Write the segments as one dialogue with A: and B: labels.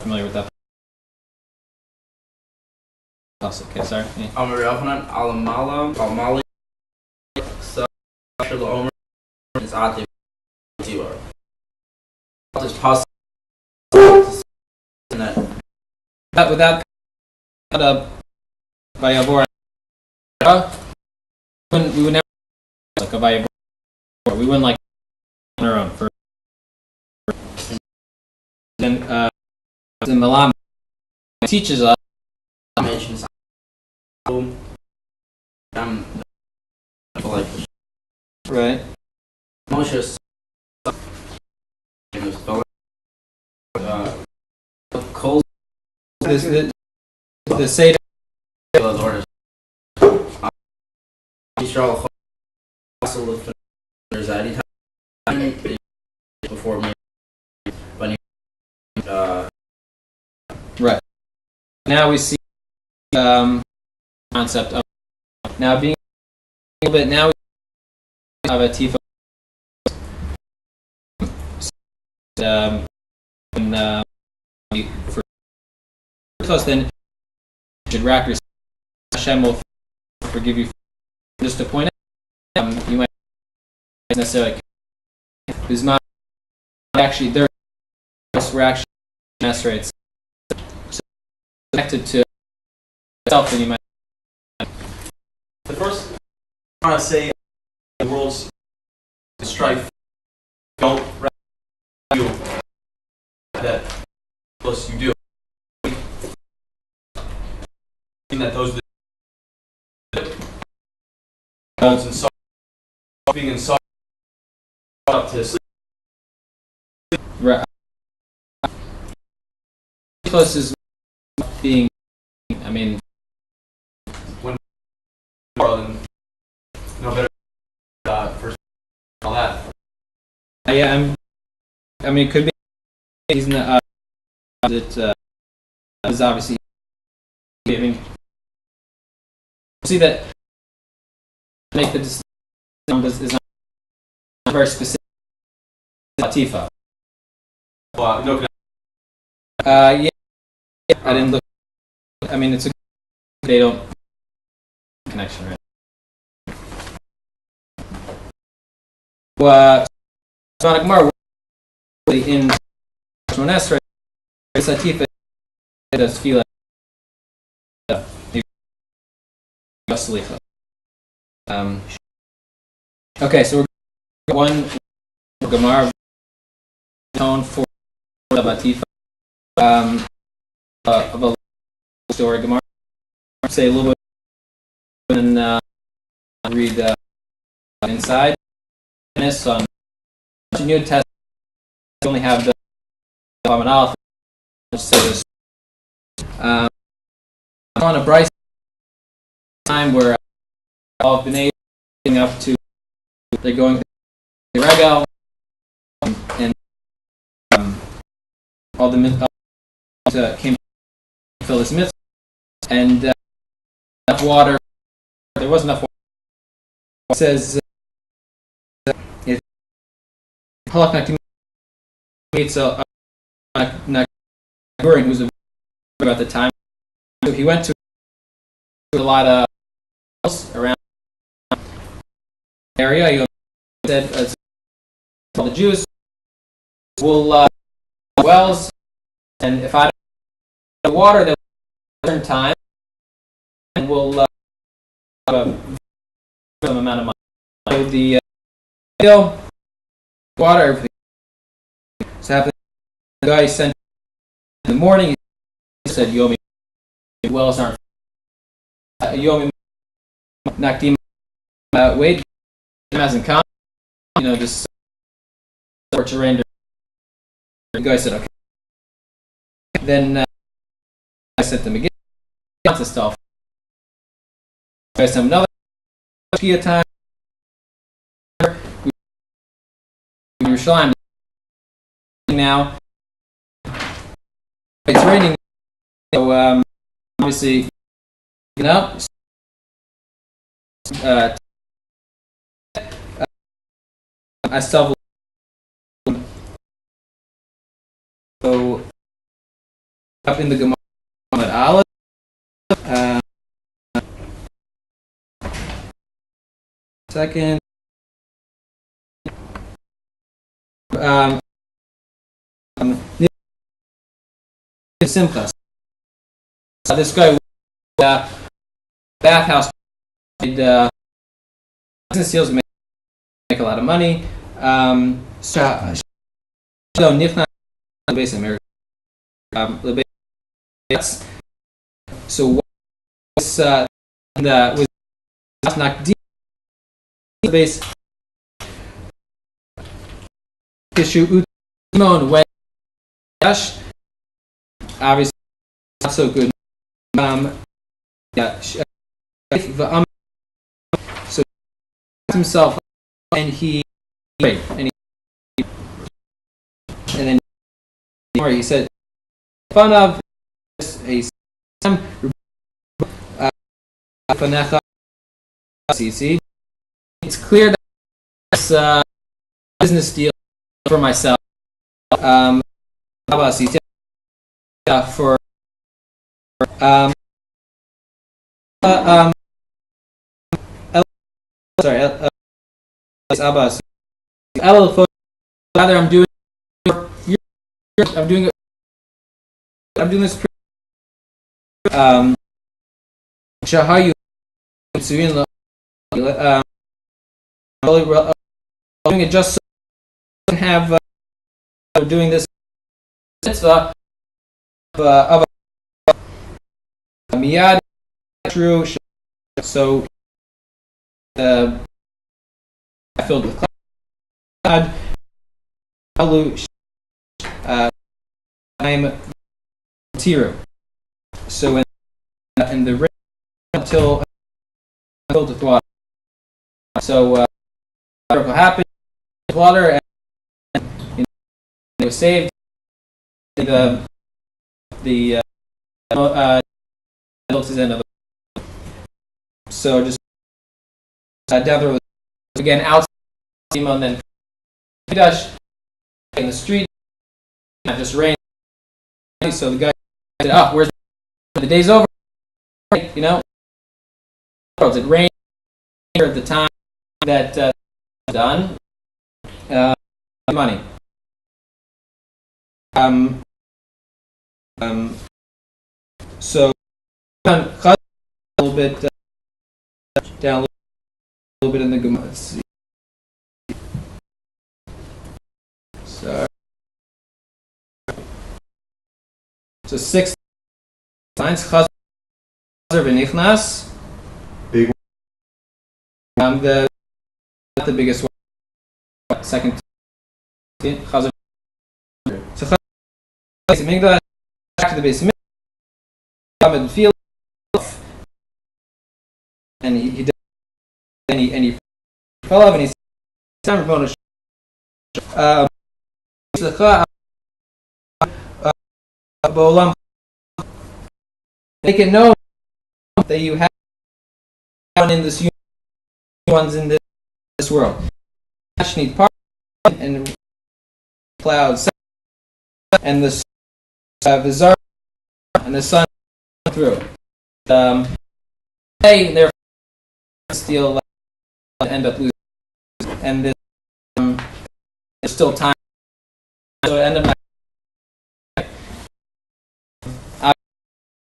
A: familiar with that. Okay, sorry. Yeah.
B: Yochanan Alamala Almali Omer is Ati Tiwa. Just possible
A: That without Vayavor, we would never like a Vayavor. We wouldn't like on our own. Then the Malam teaches us. Right.
B: Moshe cold.
A: The Seder.
B: Before me.
A: Right. Now we see concept of now being a little bit now we have a tifa for close then you should wrap your Hashem will forgive you. Just to point out, you might not necessarily who's not actually there we're actually rates connected to itself than you might.
C: The first I want to say the world's strife don't you that plus you do. That those and so being in sorrow up to sleep.
A: Right. Plus is being, I mean,
C: when then no better for all that.
A: Yeah, I mean, it could be he's not that is obviously giving. See that make the decision is not very specific. Latifa.
C: No.
A: Yeah, I didn't look. I mean, it's a they don't connection, right? Well, Sonic Mar in Shmones, right? Latifa does feel like okay, so we're one Gemara tone for the Latifa of a story. Gemara say a little bit and read inside. And this on new test only have the Aleph, which says on a Bryce time where all of B'nai up to they're going to the Regal and all the myths came to fill this myth and enough water. There was enough water. It says it Halak Nakim meets a Nagurin who's a about the time. So he went to a lot of around the area. He said the Jews will wells, and if I don't have water, they'll certain time, and we'll have a certain amount of money. So the water, everything. So happened. The guy sent in the morning. He said, "Yomi, wells aren't Yomi Nakdim wait hasn't come. You know, just terrain." The guy said, "Okay." Then I sent them again. Lots of stuff. I sent another Kia time. We were Yerushalayim now. It's raining, so obviously, you know. I still so up in the Gemara at Aleph. Second. Simchas. This guy, bathhouse, business deals make a lot of money. So Nifna base America. So what's the with Nakdi base issue Utmon way obviously not so good. Yeah, so himself and he prayed and then he said fun of a it's clear that this business deal for myself for Abbas. Rather, I'm doing this. Shahayu doing it just so I can have doing this mitzvah of miyad true. So I filled with cloud. I'm Tiru. So in the rain until filled with water. So what happened? Water and it was saved. The so just down was again outside and then in the street. It just rained. So the guy said, "Oh, where's the day's over?" You know, it rained at the time that done. Money. So a little bit down a little bit in the Gemara. Let's see. So 6 lines. Chazer v'nichnas.
C: Big
A: one. Not the biggest one. Second. Chazer. So Chazer base Mikdash back to the base Mikdash. Field. And he fell off and he said, make it known that you have one in this ones in this world. Need part and clouds and the Vizar and the sun through. Hey, they're still end up losing, and this there's still time. So end up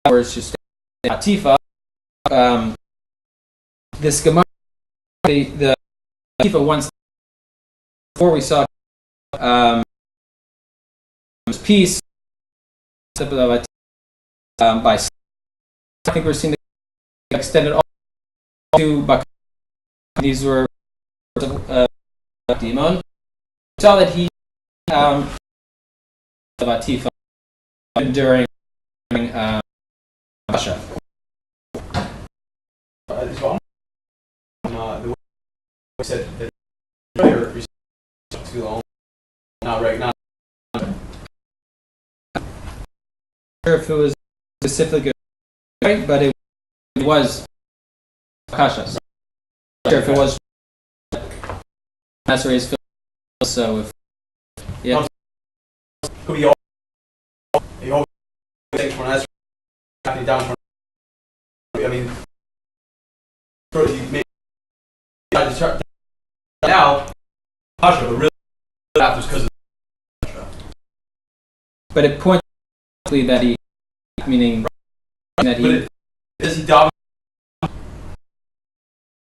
A: hours just Atifa. This Gemara, the Atifa once before we saw peace by I think we're seeing the extended all to Bakar. These were demon. Saw that he Atifa during Russia.
C: The way I said that prayer is too long. Not right now.
A: Sure if it was specifically right, but it was Kashas. Sure if it was that's where he's so if yeah.
C: Could be all Thanks for answering. Happening down from. I mean, you may now, but really after because.
A: But it points that he, meaning that he.
C: Does he daven?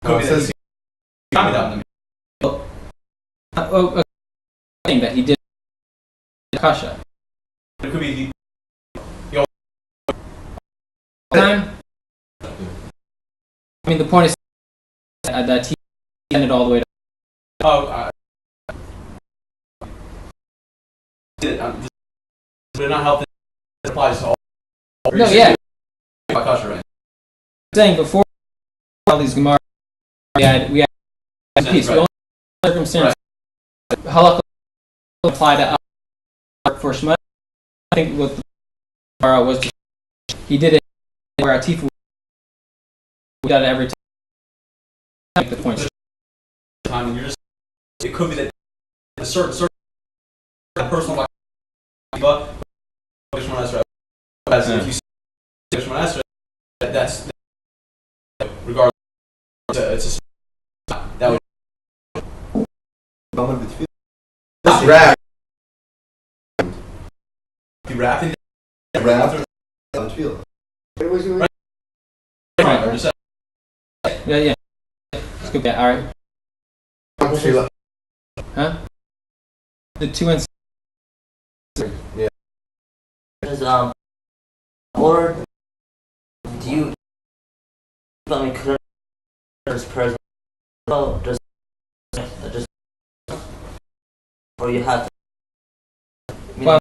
C: Could be that he's davening.
A: Saying that he did kasha.
C: It could be
A: Time. I mean, the point is that he ended all the way to.
C: Would it not help that it applies to all?
A: No, yeah.
C: Kasha, right?
A: Saying before all these Gemara, we had peace.
C: Right.
A: The only circumstance halakha apply to us for Shema. I think what the Gemara was just, he did it where Atifu did it every time. Make the point.
C: Time you're just, it could be that a certain personal but if you see that's regardless it's that would
D: This wrap.
C: be wrapping
D: Wrap. Tefillah.
A: Right. Yeah. Let's go back. All right.
D: Tefillah.
A: Huh? The two and
D: Yeah.
E: Does or do you? I mean, could there's prayers? Does just or you have to?
A: Well,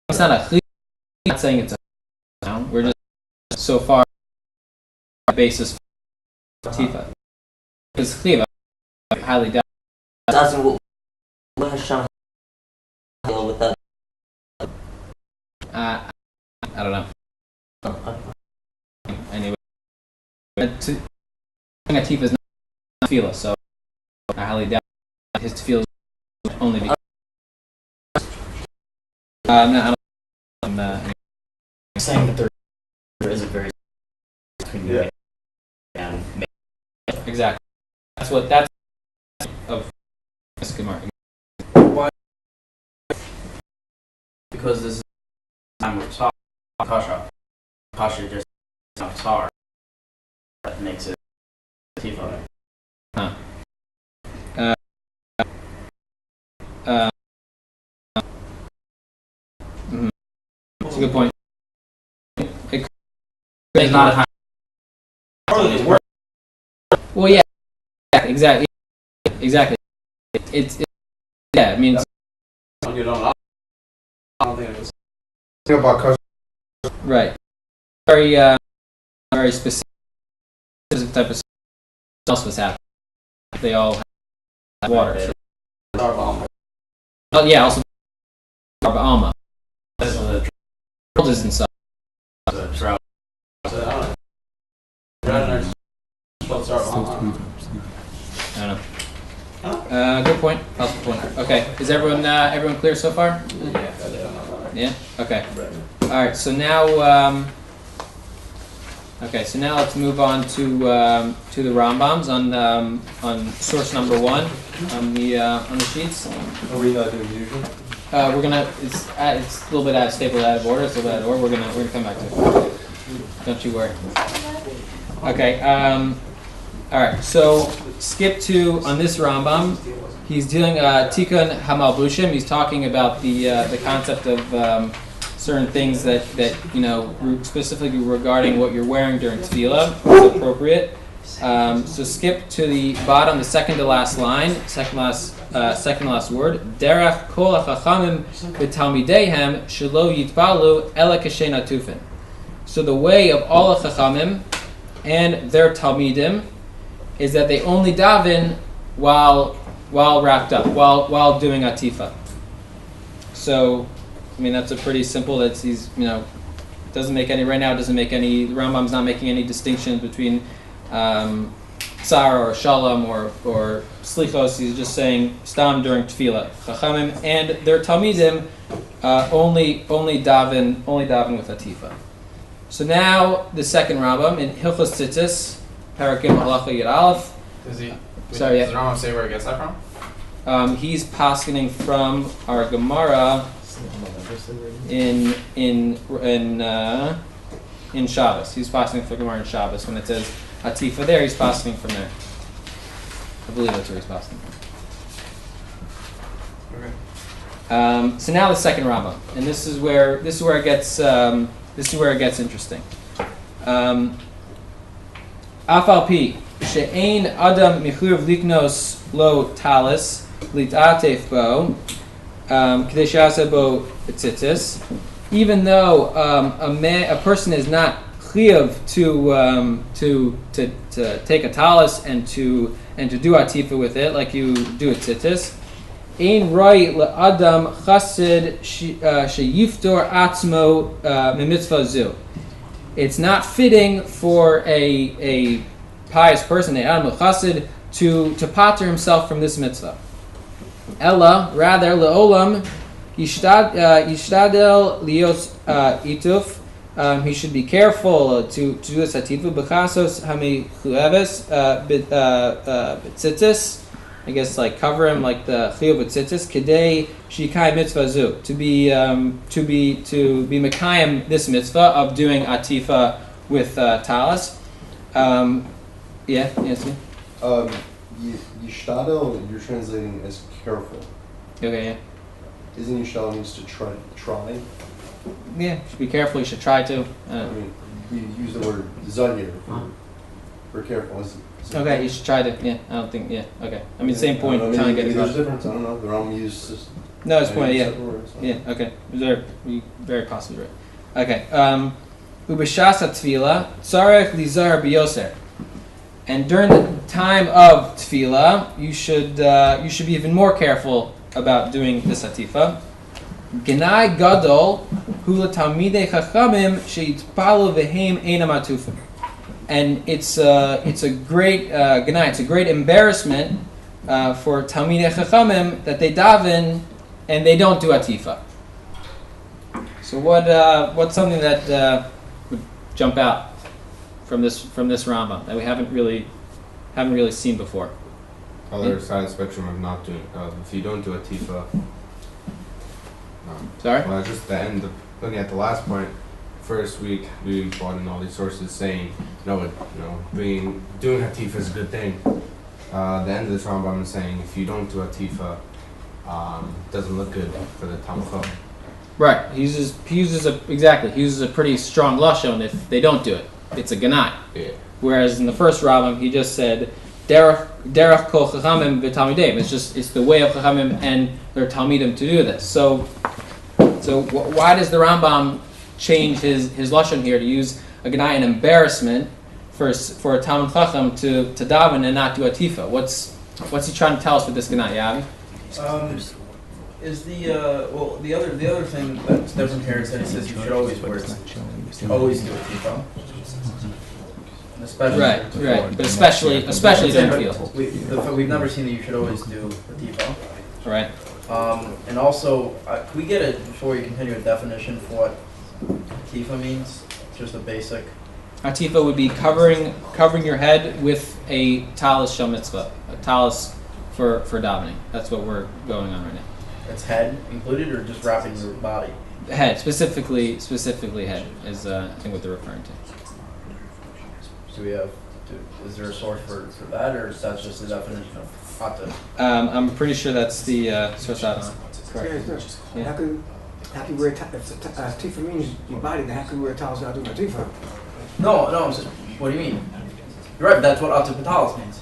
A: it's not a. Not saying it's a. We're just so far basis for Tifa. Because Chliva, I highly doubt.
E: Asking what has Shana deal with that?
A: I don't know. Anyway, Tifa is not tefillah, so I highly doubt his tefillah would only be. I'm
B: saying that there is a very between you and me.
A: exactly. That's of Gemara.
B: Why? Because this is time of tar. Kasha just not tar. That makes it tifa.
A: Huh. That's a good point.
B: It's not a time.
A: Well, yeah, exactly. It's yeah. It means
C: you don't I don't think it was
D: Think about kasha.
A: right. Very specific type of else was happening. They all have water. Oh yeah, also Alma.
B: This is a
A: World is inside.
B: drought.
A: I don't know. Good point. Helpful point. Okay, is everyone clear so far? Yeah. Okay. All right. So now, let's move on to the Rambams on source number 1 on the sheets.
D: Are we not doing the usual?
A: We're gonna. It's a little bit out of order. It's a little bit out of order. We're gonna come back to it. Don't you worry. Okay. All right. So skip to on this Rambam. He's doing Tikkun Hamalbushim. He's talking about the concept of certain things that specifically regarding what you're wearing during tefillah is appropriate. So skip to the bottom, the second to last line, second to last word. Derech kol hachachamim v'talmideihem shelo yitbalu ela k'shein atufin. So the way of all the chachamim and their talmidim is that they only daven while wrapped up, while doing atifa. So, I mean, that's a pretty simple. Doesn't make any right now. Doesn't make any. The Rambam's not making any distinction between tsar or shalom or slichos. He's just saying stam during tefillah. Chachamim and their talmidim only daven with atifa. So now the second Rambam in Hilchos Tzitzis, Parakim Halacha Yud Aleph.
C: Does he?
A: Sorry,
C: Does the Rambam say where he gets that from?
A: He's paskening from our Gemara in Shabbos. He's paskening from Gemara in Shabbos when it says Atifa there. He's paskening from there. I believe that's where he's paskening from.
C: Okay.
A: So now the second Rambam, and this is where it gets interesting. Afal pi she'ein adam michuv liknos lo talis litatef bo k'dei she'asa bo tzitzis. Even though a person is not chiyuv to take a talis and to do atifa with it like you do a tzitzis. Ein roi le'adam chassid sheyiftor atzmo mimitzvah zu. It's not fitting for a pious person, a adam chassid, to pater himself from this mitzvah. Ella, rather le'olam yishtadel lios ituf. He should be careful to do this atifa b'chasos hamichueves b'tzitzis. I guess like cover him like the chiyuv b'tzitzis kedei shikai mitzvah zu, to be mekayim this mitzvah of doing atifa with talis. Yeah, Nancy.
D: Yishtadel, you're translating as careful.
A: Okay, yeah.
D: Isn't Yishtadel means to try?
A: Yeah, should be careful. You should try to.
D: I mean, we use the word zahir for careful.
A: Okay, you should try to. Yeah, I don't think. Yeah, okay. I mean, same point. Trying to get
D: maybe
A: across.
D: there's a difference. I don't know. The Rambam uses.
A: No, it's point. Yeah,
D: Words, so.
A: yeah. Okay, you're very possibly right. Okay. Ubishas tefillah tzarech lizar biyoser. And during the time of tefillah, you should be even more careful about doing this atifa. Genai gadol hu l'talmidei chachamim sheitpalu v'heim einam atufim. And it's a great genai. It's a great embarrassment for talmidei chachamim that they daven and they don't do atifa. So what's something that would jump out from this Rambam that we haven't really seen before?
F: Other side of the spectrum of not doing. If you don't do a tifa.
A: Sorry?
F: Well, just the end of looking at the last point. First week we brought in all these sources saying, doing hatifa is a good thing. The end of this Rambam is saying if you don't do hatifa, it doesn't look good for the Talmud Chacham.
A: Right. He uses a pretty strong lashon if they don't do it. It's a ganai.
F: Yeah.
A: Whereas in the first Rambam he just said derech kol chachamim v'talmidim. It's the way of chachamim and their talmidim to do this. So why does the Rambam change his lashon here to use a ganai, an embarrassment for a Talmud Chacham to daven and not do a tifa? What's he trying to tell us with this ganai, Yavi?
B: Is the other thing that's different here is that it says you should always do a tifo. Especially
A: right, but especially during field.
B: We've never seen that you should always do a tifo.
A: Right.
B: And also, can we get before we continue, a definition for what tifa means? Just a basic.
A: Atifa would be covering your head with a talis shel mitzvah, a talis for davening. That's what we're going on right now.
B: It's head included, or just wrapping your body?
A: Head, specifically head is I think what they're referring to.
B: Is there a source for that, or is that just the definition of hata?
A: I'm pretty sure that's the source out on. Correct.
G: Yeah. How can you wear tifa means your body? Then how can you wear towels without doing a tifa?
B: No. What do you mean? You're right. That's what atipatalis means.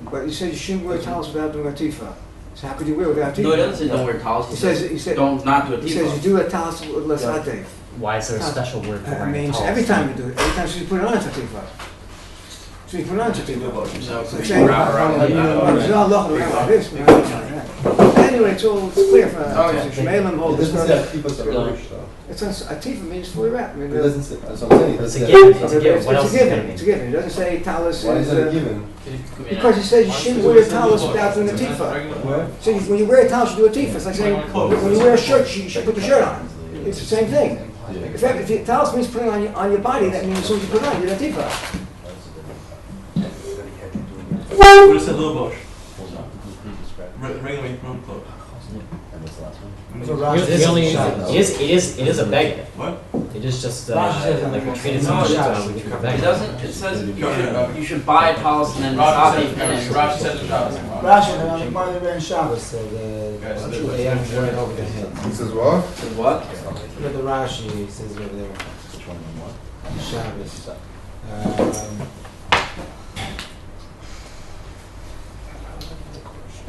G: But you said you shouldn't wear towels without doing a tifa. So how could you wear without tifa?
B: No, it doesn't say don't wear towels.
G: He says
B: don't not do a tifa.
G: He says you do a towels with less ate.
H: Why is there a special word for
G: It
H: wearing
G: means
H: towels?
G: every time you do it, every time you put it on, it's a tifa. So you put it on, it's a tifa.
B: So
G: So
B: you
G: saying,
B: wrap around like that.
G: it's all looking around like this, man. anyway, it's all clear for
B: Okay.
G: Shmelim
D: It
G: hold this.
D: doesn't say Atifa Sarush, though.
G: It's Atifa means fully wrapped. I mean,
D: It doesn't say, that's what I'm saying. It
E: It's a
D: doesn't
E: given.
D: say-
E: It's a given. What else
G: It's
E: is
G: a
E: it gonna
G: given.
E: mean?
G: It's a given. It doesn't say talis
D: Why
G: is.
D: is it a given?
G: Because he says you shouldn't wear a talis without doing a tifa.
D: Where?
G: So when you wear a talis, you do a tifa. It's like saying when you wear a shirt, you should put the shirt on. It's the same thing. If the talis means putting on your body, that means as soon as you put it on, you do a tifa.
H: What is a little bush? Regular room clothes.
I: It is a beggar.
H: What?
I: It is just
E: Rashi says
I: like
E: no,
I: we treated
E: no,
I: someone
E: Rashi.
I: with a
B: It
I: beggar.
B: doesn't. It says you should buy a talis and then finish.
H: Rashi says the Shabbos.
E: Rashi, the Mother Ben Shabbos, so they have word over the head.
F: This is what?
B: Says what?
E: Look at the Rashi, it says over there. Shabbos.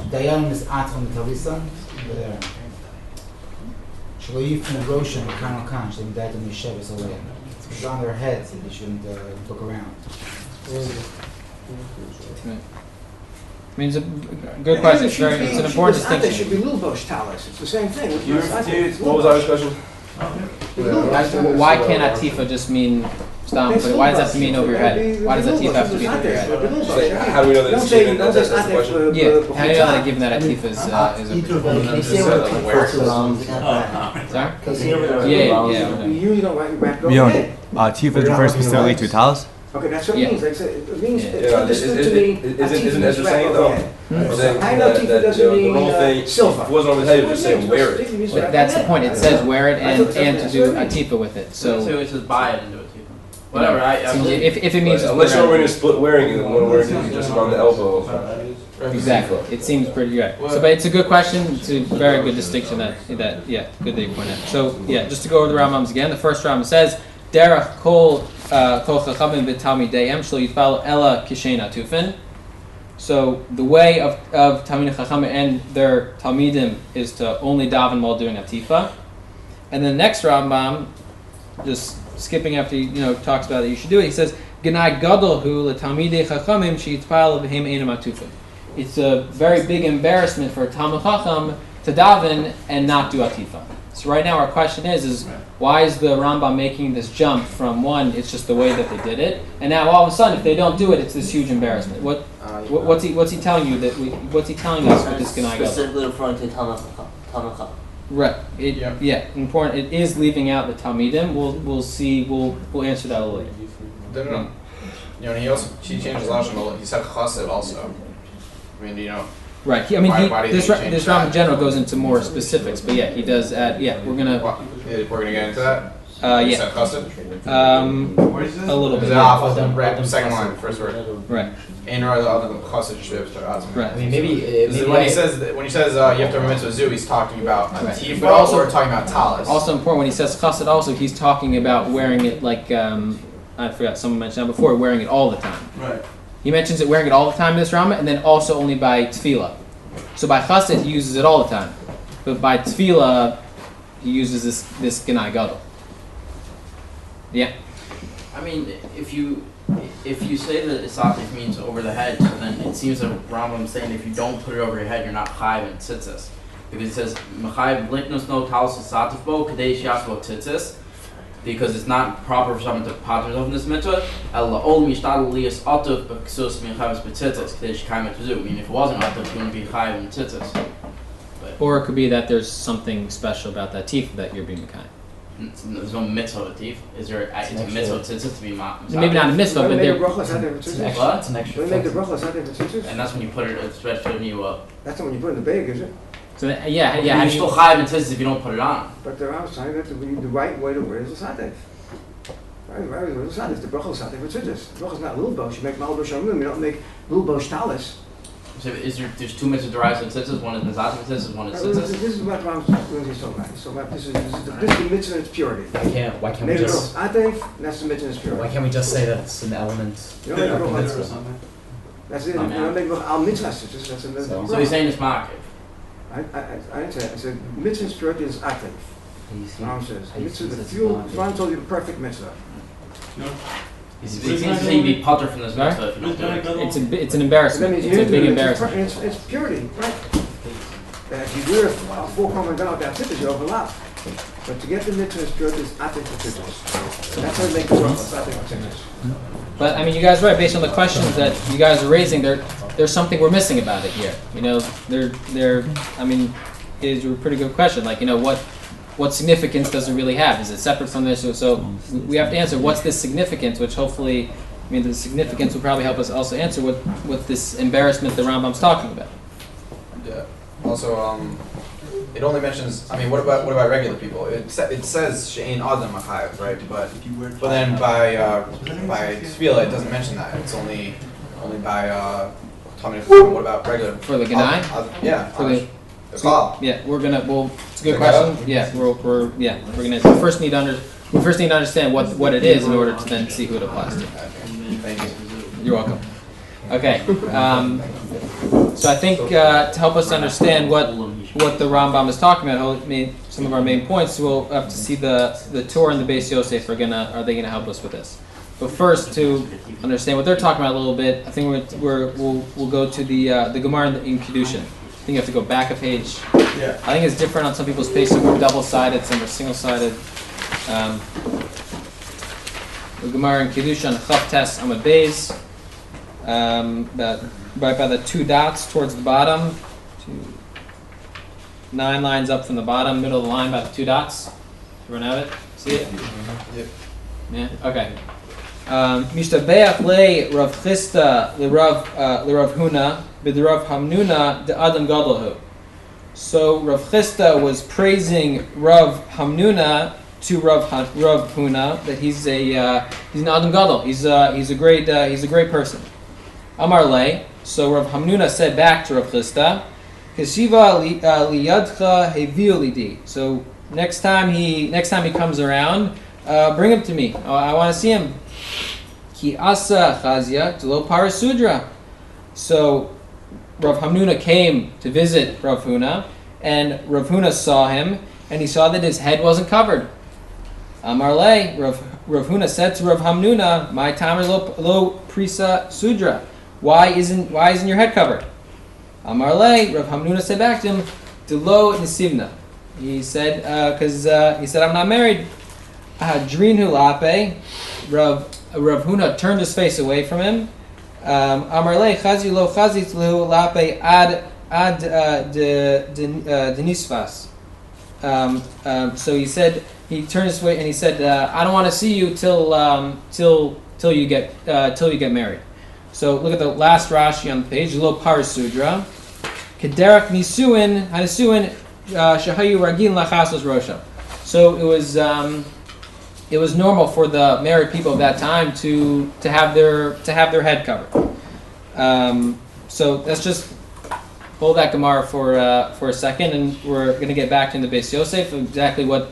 E: Dayan is Atom Talisa, over there. Shloif and Roshan, Kano Kanch, they died on the Shabbos away. It's on their heads, and they shouldn't look around.
A: I mean, it's a good question. It's an important
G: It
A: distinction.
G: should be Lulbosh talis. It's the same thing.
C: What was our discussion?
A: Why can't Atifa just mean stam? But why does that have to mean over your head? Why does Atifa have to be over your head?
C: How do we know that it's given? That's the question.
A: Yeah, how do you know that given that Atifa is
E: Can you see
C: what
E: what
C: the word
A: Sorry?
E: Can you see what
A: Yeah.
G: You usually don't wrap it over your
J: Yoni,
G: head.
J: Tifa refers specifically to talis?
G: Okay, that's what it
A: Yeah.
G: means. Like, it means
C: Yeah.
G: it's understood to mean
C: Isn't Ezra saying though?
G: I know Tifa doesn't mean silver.
C: It wasn't over the head, it was just saying wear it.
A: But that's the point. It says wear it and to do Atifa with it.
B: So
A: So
B: it says buy it and do it. Whatever.
A: if it means it's
C: Unless you're
A: wear
C: wearing
A: it,
C: a split wearing it, one wearing it just around the elbow.
A: exactly. It seems pretty good. So, but it's a good question. It's a very good distinction that yeah, good that you point out. So yeah, just to go over the Rambams again. The first Rambam says Derech kol chachamim v'talmideihem shlo yitpal ela kishena tufin. So the way of Talmidei Chachamim and their Talmidim is to only daven while doing Atifa. And then the next Rambam, just skipping after talks about that you should do it, he says, Genai gadol hu leTalmidei Chachamim sheyitpal v'hem einam atufin. It's a very big embarrassment for a Talmid Chacham to daven and not do Atifa. So right now our question is why is the Rambam making this jump from one, it's just the way that they did it, and now all of a sudden if they don't do it, it's this huge embarrassment. What's he telling you what's he telling us with this Genai gadol?
E: specifically referring to Talmud Chacham.
A: Right. Yeah. Important. It is leaving out the Talmidim. We'll see. We'll answer that a little later.
C: No. He changed his lashon a little. He said chassid also. I mean,
A: Right. This Rambam in general goes into more specifics, but yeah, he does add. Yeah, we're gonna
C: get into that.
A: yeah.
C: Said chassid.
A: A little bit.
C: Right. Second line, first word.
A: Right.
C: Ein ra chassid shvib.
A: Right.
I: I mean, maybe
C: When he says you have to remember to zoo, he's talking about
A: Right.
C: Atifa,
A: But also-
C: or talking about talis.
A: Also important when he says chassid. Also, he's talking about wearing it like I forgot. Someone mentioned that before. Wearing it all the time.
H: Right.
A: He mentions it wearing it all the time in this Rambam, and then also only by tefillah. So by chassid he uses it all the time, but by tefillah he uses this Genai gadol. Yeah.
B: I mean, if you say that isatif means over the head, so then it seems that Rambam saying if you don't put it over your head, you're not chayiv and tzitzis, because it says mechayiv blinknus no talis isatif bo kadei shiasvo tzitzis, because it's not proper for someone to pater of this mitzvah. El ol mishtadel lias atuf b'ksus mechayiv b'tzitzis kadei shikayim etzu. I mean, if it wasn't atuf, you wouldn't be chayiv and tzitzis.
A: Or it could be that there's something special about that teeth that you're being kind.
B: There's no mitzvah atif. Is there? It's a mitzvah tzitzis to be
A: Maybe not a mitzvah, but they're.
B: What?
G: It's an extra. Make the brachas out there for tzitzis.
B: And that's when you put it, especially you up.
G: That's not when you put it in the bag, is it?
A: So yeah. How
B: You're
A: do
B: still
A: you?
B: chayiv and tzitzis if you don't put it on.
G: But the Rambam is saying that the right way to wear it is a satev. Right, it's a satev. The brachas satev for tzitzis. The brachas not lulbosh. You make malbosh amim. You don't make lulbosh talis.
B: So there's two mitzvah derives from tzitzis. One is mitzvah tzitzis. One is
G: This
B: tzitzis.
G: is what Rambam is talking about. So this is the mitzvah in its purity.
I: Why can't we
G: Make the
I: just
G: brachas satev. That's the mitzvah in its purity.
I: why can't we just say that it's an element?
G: You don't make the
I: of the
G: brachas.
I: mitzvah?
G: That's it. You don't make the al mitzvah tzitzis. That's a mitzvah.
B: So he's saying it's markiv.
G: I didn't say that. I said mitzvah in its purity is atev. Rambam says mitzvah. The fuel. Rambam told you the perfect mitzvah.
B: He's saying you'd be putter from this mitzvah if you don't do it.
A: It's an embarrassment.
G: That means
A: It's a big embarrassment.
G: It's purity, right? That's If you wear a full common gown without tzitzis, you overlap. But to get the mitzvah strut is atik for tzitzis. So that's how you make the work. It's atik for tzitzis.
A: But I mean, you guys are right. Based on the questions that you guys are raising, there's something we're missing about it here. You know, I mean, is a pretty good question. Like, you know, what significance does it really have? Is it separate from this? So we have to answer what's this significance, which hopefully, I mean, the significance will probably help us also answer what this embarrassment the Rambam's talking about.
C: Yeah. Also, it only mentions. I mean, what about regular people? It says she'ein adam machayev, right? But then by tefillah, it doesn't mention that. It's only by Talmud Chacham. What about regular?
A: For the Ganai?
C: Yeah.
A: For the
C: Klal.
A: Yeah, we're gonna. Well, it's a good
C: Check it
A: question.
C: out.
A: Yeah, we're gonna. We first need to understand what it is in order to then see who it applies to.
C: Thank you.
A: You're welcome. Okay. So I think to help us understand what the Rambam is talking about, some of our main points, we'll have to see the Torah and the Beis Yosef are they gonna help us with this. But first, to understand what they're talking about a little bit, I think we'll go to the Gemara in Kedushin. I think you have to go back a page.
C: Yeah.
A: I think it's different on some people's pages. Some are double-sided, some are single-sided. The Gemara in Kedushin, Chav Tes Amud Beis, right by the 2 dots towards the bottom, 9 lines up from the bottom, middle of the line by the 2 dots. Everyone have it? See it?
C: Yep.
A: Yeah. Okay. Mishtabeach le Rav Chisda le Rav Huna b'Rav Hamnuna de Adam Gadolhu. So Rav Chisda was praising Rav Hamnuna to Rav Huna that he's an Adam Gadol. He's a great person. Amar le. So Rav Hamnuna said back to Rav Chisda, Keshiva liyadcha heviu lidi. So next time he comes around, bring him to me. I want to see him. Ki asa chazia telo parasudra. So Rav Hamnuna came to visit Rav Huna, and Rav Huna saw him, and he saw that his head wasn't covered. Amar le, Rav Huna said to Rav Hamnuna, "My tamer lo prisa sudra. Why isn't your head covered?" Amar le, Rav Hamnuna said back to him, "Delo nisivna." He said, "I'm not married." Drinhu lape, Rav Huna turned his face away from him. Amar le, chazi lo chazit lehu lape ad denisvas. So he said, he turned his way and he said, "I don't want to see you till you get married." So look at the last Rashi on the page. Lo parasudra, kederak nisuin hanisuin shahayu ragin lachasos rosha. So it was normal for the married people of that time to have their head covered. So let's just hold that Gemara for a second, and we're going to get back to the Beis Yosef exactly what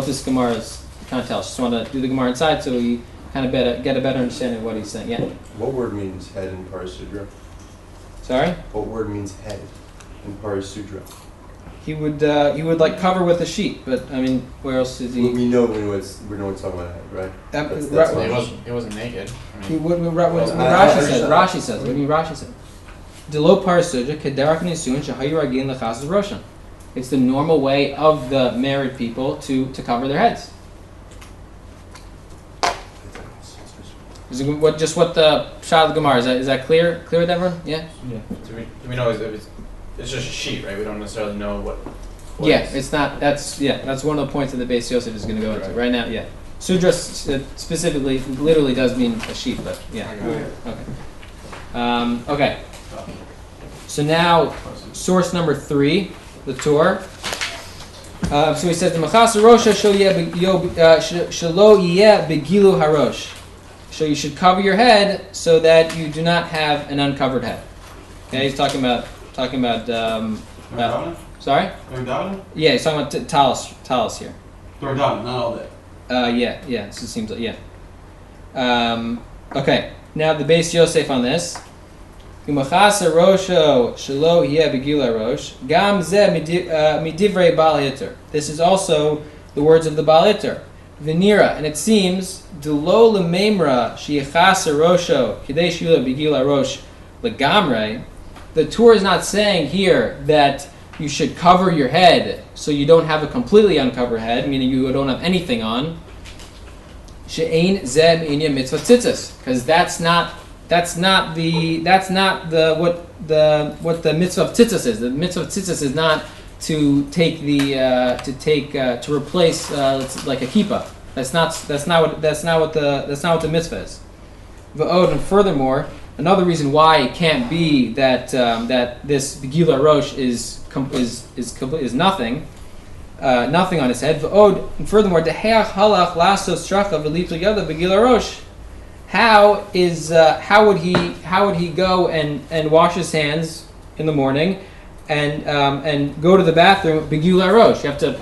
A: this Gemara is trying to tell us. Just want to do the Gemara inside so we kind of get a better understanding of what he's saying. Yeah.
D: What word means head in Parasudra?
A: Sorry.
D: What word means head in Parasudra?
A: He would like cover with a sheet, but I mean, where else is he?
D: We know what's talking about head, right? That's fine.
C: It wasn't naked.
A: What Rashi says. Rashi says. What do you mean Rashi says? Delo parasudra kederak nisuin shahayu ragin lechasas roshan. It's the normal way of the married people to cover their heads. Is it what the Shad Gemara is that clear? Clear with everyone? Yeah.
C: Yeah. Do we know if it's just a sheet, right? We don't necessarily know what
A: yeah, it's not. That's one of the points that the Beis Yosef is going to go into right now. Yeah. Sudra specifically, literally does mean a sheet, but yeah. Okay. Okay. So now, source number 3, the Torah. So he says the Machas Rosha shelo yeh begilu harosh. So you should cover your head so that you do not have an uncovered head. Okay, he's talking about. Sorry? Yeah, he's talking about talis here.
H: Not all day.
A: Yeah. So it seems like okay. Now the Beis Yosef on this. Umachasa rosho shelo yeh begila rosh gam zeh midivrei Baal Hitter. This is also the words of the Baal Hitter. Venira, and it seems delo lememra sheyachasa rosho kidei shula begila rosh legamrei. The Torah is not saying here that you should cover your head so you don't have a completely uncovered head, meaning you don't have anything on. She'ein zeh mi'inyan mitzvah tzitzis, because that's not the what the mitzvah of tzitzis is. The mitzvah of tzitzis is not to take to replace like a kippah. That's not what the mitzvah is. And furthermore, another reason why it can't be that this Begila Rosh is nothing on his head. And furthermore, Deheach halach lasos stracha v'litl yada Begila Rosh. How would he go and wash his hands in the morning and go to the bathroom Begila Rosh? You have to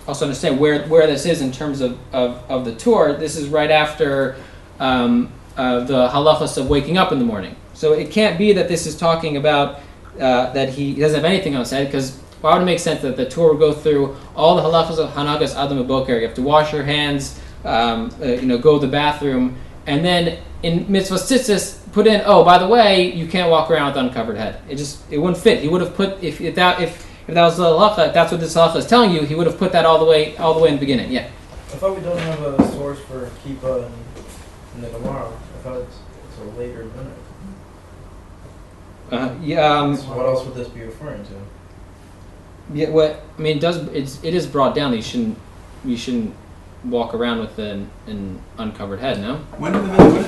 A: also understand where this is in terms of the tour. This is right after the halachas of waking up in the morning. So it can't be that this is talking about that he doesn't have anything on his head, because why would it make sense that the tour will go through all the halachas of Hanagas Adam Aboker? You have to wash your hands, go to the bathroom, and then in mitzvah tzitzis put in, oh, by the way, you can't walk around with uncovered head. It wouldn't fit. He would have put if that was the halacha, if that's what this halacha is telling you, he would have put that all the way in the beginning. Yeah.
K: I thought we don't have a source for kippah in the Gemara. I thought it's a later minute. So what else would this be referring to?
A: Yeah, it is brought down that you shouldn't walk around with an uncovered head. No.
H: When did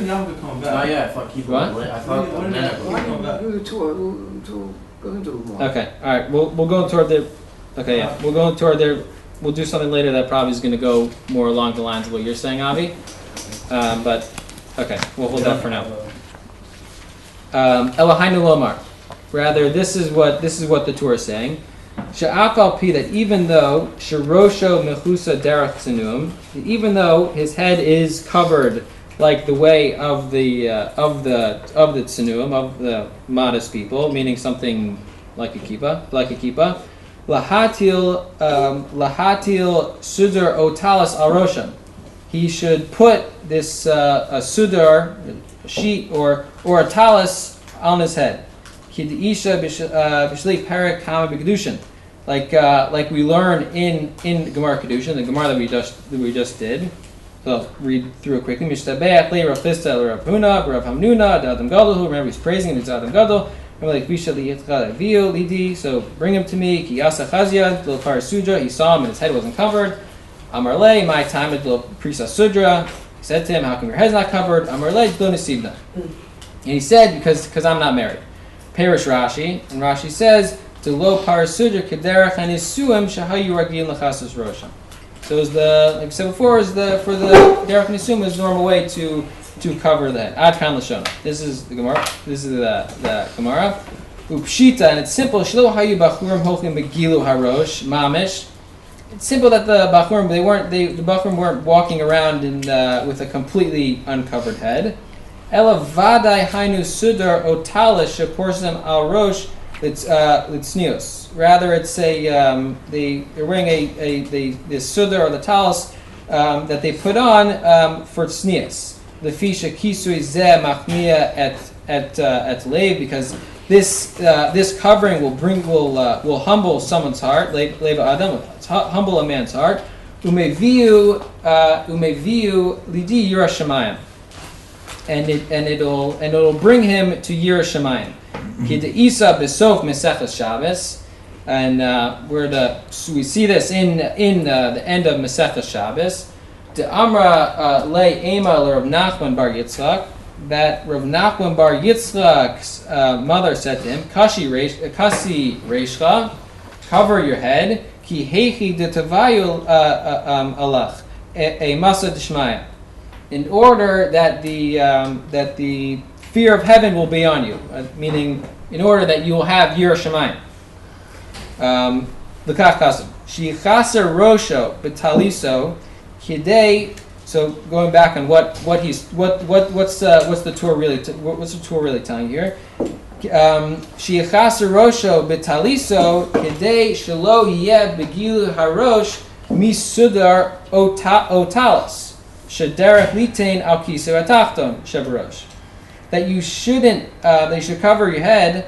H: Yahweh come back?
B: Oh yeah, I thought kippah.
A: What?
B: I thought the minute was coming back.
G: Do the tour. Go into it more.
A: Okay, all right. We'll go toward the. Okay, yeah, we'll go toward there. We'll do something later that probably is going to go more along the lines of what you're saying, Avi. But okay, we'll hold that for now. Elohainu lomar. Rather, this is what the tour is saying. Sha'af al pi, that even though shirosho mechusa derech tzenum, even though his head is covered like the way of the tzenuim, of the modest people, meaning something like a kippah, lahatil sudar otalas arosham. He should put this a sudar, a sheet or a talis on his head. Kidisha b'shli parak kama b'kedushin, like we learn in Gemara Kedushin, the Gemara that we just did. So I'll read through it quickly. Mishtabeach le Rav Chisda le Rav Huna, Rav Hamnuna, Adam Gadol, who remember he's praising him, it's Adam Gadol. Remember like Visha li'itcha le'viu lidi, so bring him to me. Ki yasa chazia lo par sudra, he saw him and his head wasn't covered. Amar le, my time at lo prisa sudra. He said to him, how come your head's not covered? Amar le, lo nisibna. And he said, because I'm not married. Perish Rashi, and Rashi says, to lo par sudra kederach anisuim shahayu ragil l'chasas rosham. So like I said before, for the derech nisum is the normal way to cover the head. Ad kan l'shona. This is the Gemara. This is the Gemara. Upshita, and it's simple. Shlo hayu bachurim hochim begilu harosh mamish. It's simple that the bachurim the bachurim weren't walking around with a completely uncovered head. Ela vadai hainu sudar otalish sheporsam al rosh litznius. Rather, it's they're wearing the sudar or the talis that they put on for tznius. The fisha kisui zeh machmia at leiv, because this covering will humble someone's heart. Leiv adam, humble a man's heart. Umeviu lidi yira shemayim, and it'll bring him to yira shemayim. Ki de'isa besof meseches Shabbos. And we see this in the end of Masechtas Shabbos. The Amra le Ema le Rav Nachman bar Yitzchak, that Rav Nachman bar Yitzchak's mother said to him, Kasi reishcha, cover your head, ki heichi de tavayu alach, a masa d'shmaya, in order that the fear of heaven will be on you, meaning in order that you will have Yirah Shamayim. L'kach kasim shichaser rosho betaliso kidei. So going back on what's the Torah really telling here? Shichaser rosho betaliso kidei shelo yeh begilu harosh misudar otalis shederech litain al kisu atachton shabarosh. That you shouldn't. They should cover your head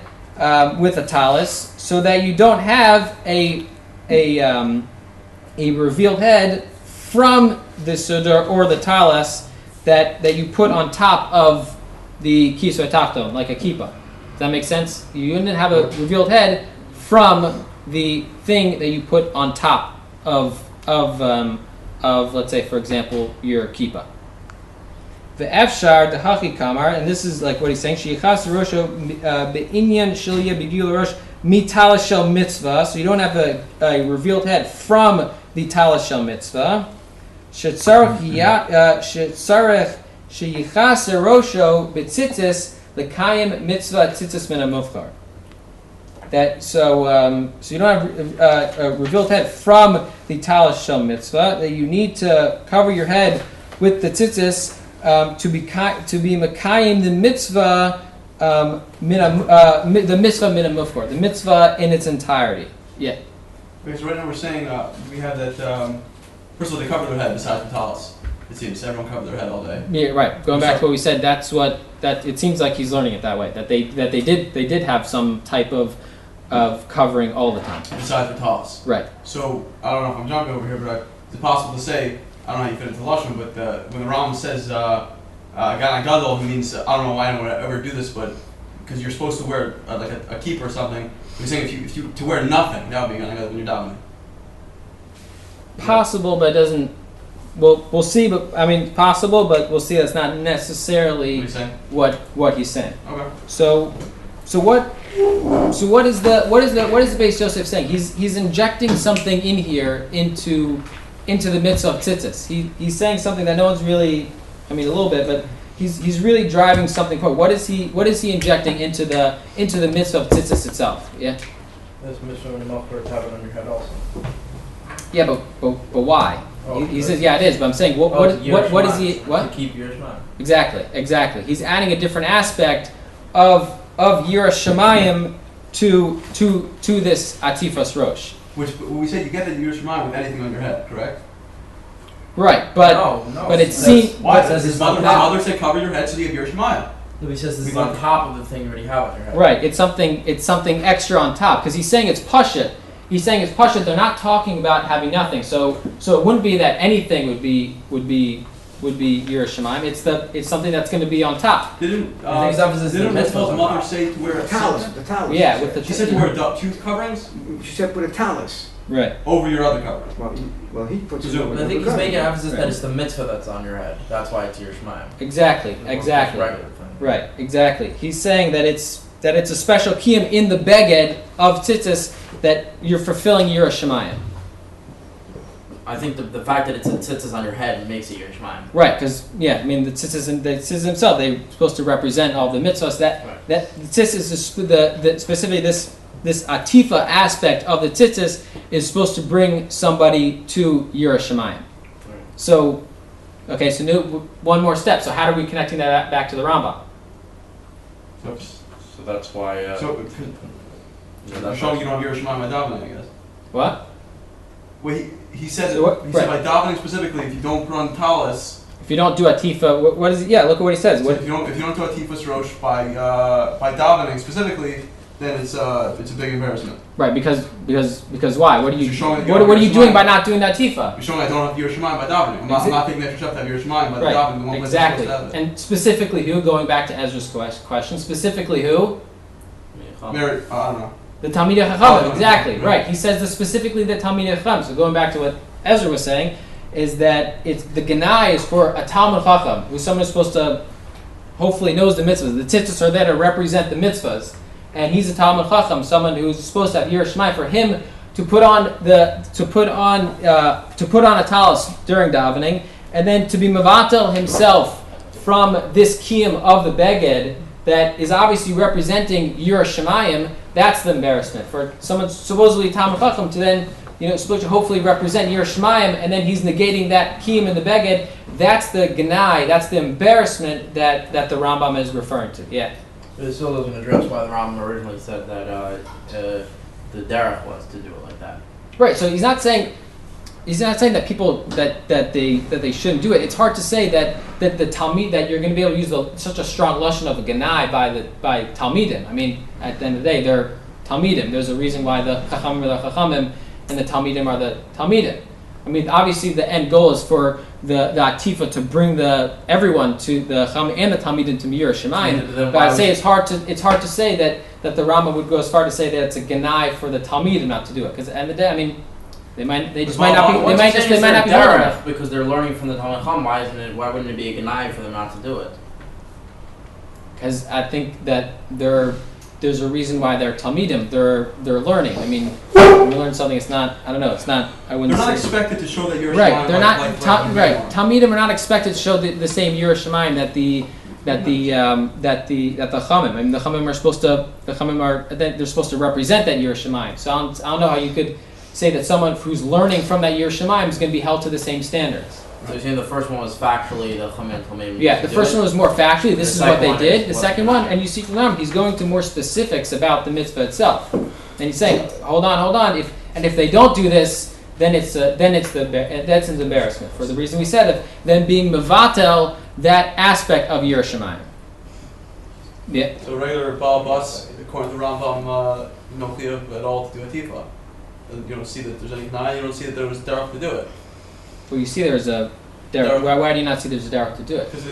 A: with a talus, so that you don't have a revealed head from the sudar or the talus that you put on top of the kisvei tachton, like a kippah. Does that make sense? You didn't have a revealed head from the thing that you put on top of let's say, for example, your kippah. The efshar the hachi kamar, and this is like what he's saying. Sheyichas rosho beinyan shliya b'gil rosh mitalas shel mitzvah. So you don't have a revealed head from the talas shel mitzvah. Shetzarech sheyichas rosho b'tzitzis lekayim mitzvah tzitzis min hamufchar. That so you don't have a revealed head from the talis shel mitzvah. That you need to cover your head with the tzitzis to be mekayim the mitzvah the mitzvah min hamufchar, the mitzvah in its entirety. Yeah.
H: Okay, so right now we're saying we have that. First of all, they cover their head besides the talis. It seems everyone covered their head all day.
A: Yeah, right. Going back to what we said, that it seems like he's learning it that way. That they did have some type of covering all the time.
H: Besides the talis.
A: Right.
H: So I don't know if I'm jumping over here, but is it possible to say, I don't know how you fit into Lashon, but when the Ram says Gana Gadol, he means, I don't know why anyone would ever do this, but because you're supposed to wear like a kippah or something. He's saying if you to wear nothing, that would be Gana Gadol when you're davening.
A: Possible, but it doesn't. We'll see, but I mean possible, but we'll see. That's not necessarily what he's saying.
H: Okay.
A: So what is the Beis Yosef saying? He's injecting something in here into the mitzvah of tzitzis. He's saying something that no one's really, I mean a little bit, but he's really driving something home. What is he injecting into the mitzvah of tzitzis itself? Yeah.
K: This mitzvah and mafkar to have it on your head also.
A: Yeah, but why?
K: Oh,
A: he says, yeah, it is. But I'm saying, what is he? What?
K: To keep your shema.
A: Exactly. He's adding a different aspect of Yiras Shamayim to this Atifas Rosh.
H: Which we said you get the Yiras Shamayim with anything on your head, correct?
A: Right, but but it seems.
H: Why? His mother said cover your head so you have Yiras Shamayim.
K: No, he says this is on top of the thing you already have on your head.
A: Right, it's something extra on top because he's saying it's pashut. He's saying it's pashut. They're not talking about having nothing. So it wouldn't be that anything would be Yiras Shamayim. It's something that's going to be on top.
H: Didn't Rachel's mother say to wear
G: the talus?
A: Yeah, with the
H: she said to wear two coverings.
G: She said put a talus.
A: Right.
H: Over your other coverings.
G: Well, he puts it
K: I
G: over.
K: think he's making emphasis that it's the mitzvah that's on your head. That's why it's your shemaim.
A: Exactly. Right. Exactly. He's saying that it's a special kiyum in the beged of tzitzis that you're fulfilling Yiras Shamayim.
B: I think the fact that it's a tzitzis on your head makes it your shemaim.
A: Right, because I mean the tzitzis themselves, they're supposed to represent all the mitzvahs. That the tzitzis is specifically this atifa aspect of the tzitzis is supposed to bring somebody to Yiras Shamayim.
B: Right.
A: So, okay, so one more step. So how are we connecting that back to the Rambam?
B: So that's why.
H: You're showing you don't have Yiras Shamayim by davening, I guess.
A: What?
H: Well, he said
A: So
H: he said by davening specifically, if you don't put on talus.
A: If you don't do atifa, what is it? Yeah, look at what he says.
H: So if you don't do atifas rosh by davening specifically, then it's a big embarrassment.
A: Right, because why? What are you
H: what
A: are you doing by not doing that atifa?
H: You're showing I don't have Yiras Shamayim by davening. I'm not taking the extra step to have Yiras Shamayim by davening. The one
A: Exactly.
H: Place
A: And specifically who? Going back to Ezra's question, specifically who?
H: I don't know.
A: The Talmidei Chachamim, exactly, right. He says that specifically the Talmidei Chachamim. So going back to what Ezra was saying, is that it's the Ganai is for a Talmud Chacham, who's someone who's supposed to, hopefully knows the mitzvahs. The tzitzis are there to represent the mitzvahs, and he's a Talmud Chacham, someone who's supposed to have Yiras Shamayim. For him to put on a talus during davening, and then to be mevatel himself from this kiyum of the beged that is obviously representing Yiras Shamayim. That's the embarrassment for someone supposedly Talmud Chacham to then, supposed to hopefully represent Yiras Shamayim, and then he's negating that kiyum in the beged. That's the ganai. That's the embarrassment that the Rambam is referring to. Yeah.
B: But it still doesn't address why the Rambam originally said that the derech was to do it like that.
A: Right. So he's not saying. he's not saying that people that they shouldn't do it. It's hard to say that the Talmid that you're going to be able to use such a strong lashon of a ganai by Talmidim. I mean, at the end of the day, they're Talmidim. There's a reason why the Chachamim are the Chachamim and the Talmidim are the Talmidim. I mean, obviously, the end goal is for the Atifa to bring everyone to the Chacham and the Talmidim to Mir Shemayim. But I'd say it's hard to say that the Rama would go as far to say that it's a ganai for the Talmidim not to do it, because at the end of the day, I mean, they might not be hard enough
B: because they're learning from the Talmid Chacham. Why wouldn't it be a ganai for them not to do it?
A: Because I think that there's a reason why they're Talmidim. They're learning. I mean, when you learn something, it's not. I don't know. It's not. I wouldn't.
H: They're not
A: say,
H: expected to show that you're
A: right. They're not.
H: Right.
A: Talmidim are not expected to show the same Yerushalayim that the Chamim. I mean, the Chamim are supposed to. The Chamim are. They're supposed to represent that Yerushalayim. So I don't know how you could say that someone who's learning from that Yerushalayim is going to be held to the same standards.
B: So you're saying the first one was factually the Chamim Talmidim.
A: Yeah, the first one was more factually. This is what they did. The second one,
B: ganai.
A: and you see from them, he's going to more specifics about the mitzvah itself, and he's saying, hold on. If they don't do this, then that's an embarrassment for the reason we said of them being mevatel that aspect of Yerushalayim. Yeah.
H: So regular Baal Bus, according to Rambam, no chiyuv at all to do a tifa. You don't see that there's any ganai. You don't see that there was derech to do it.
A: Well, you see there's a derech. Why do you not see there's a derech to do it?
H: Because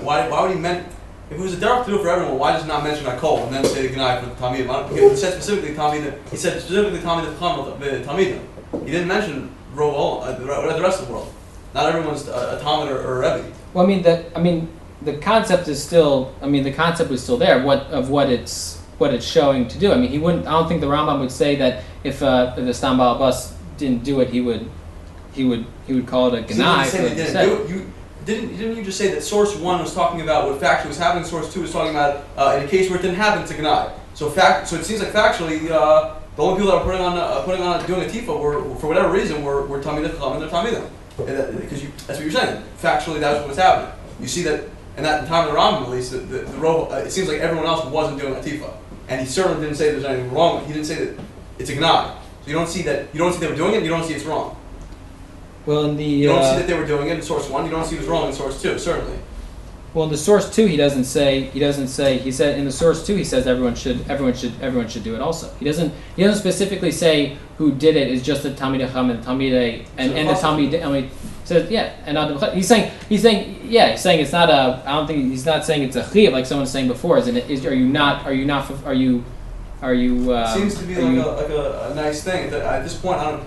H: why would he meant? If it was a derech to do it for everyone, why does he not mention a kol and then say the ganai for the Talmidim? He said specifically Talmidim. He said specifically Talmidim. He didn't mention the rest of the world. Not everyone's a Talmud or a Rebbe.
A: Well, I mean, the concept is still. I mean, the concept is still there. What it's showing to do. I mean, he wouldn't. I don't think the Rambam would say that if the Stam Baal Bas didn't do it, he would call it a ganai.
H: Didn't you just say that source 1 was talking about what factually was happening, source 2 was talking about in a case where it didn't happen, it's a ganai. So it seems like factually the only people that were putting on doing a tifa were for whatever reason were Talmidei Chacham and they're Talmidim. Because that's what you're saying. Factually, that's what was happening. You see that in that time of the Rambam, at least, it seems like everyone else wasn't doing a tifa, and he certainly didn't say there's anything wrong with it. He didn't say that it's a ganai. So you don't see they were doing it. You don't see it's wrong.
A: Well,
H: you don't see that they were doing it in source 1. You don't see it was wrong in source 2. Certainly.
A: Well, in the source 2, he doesn't say. He said in the source 2, he says everyone should do it also. He doesn't specifically say who did it is just the Talmidei Chacham and Talmidei and the Talmidei. I mean, says he's saying it's not a. I don't think he's not saying it's a chiyuv like someone was saying before. Are you?
H: It seems to be like a nice thing. At this point, I don't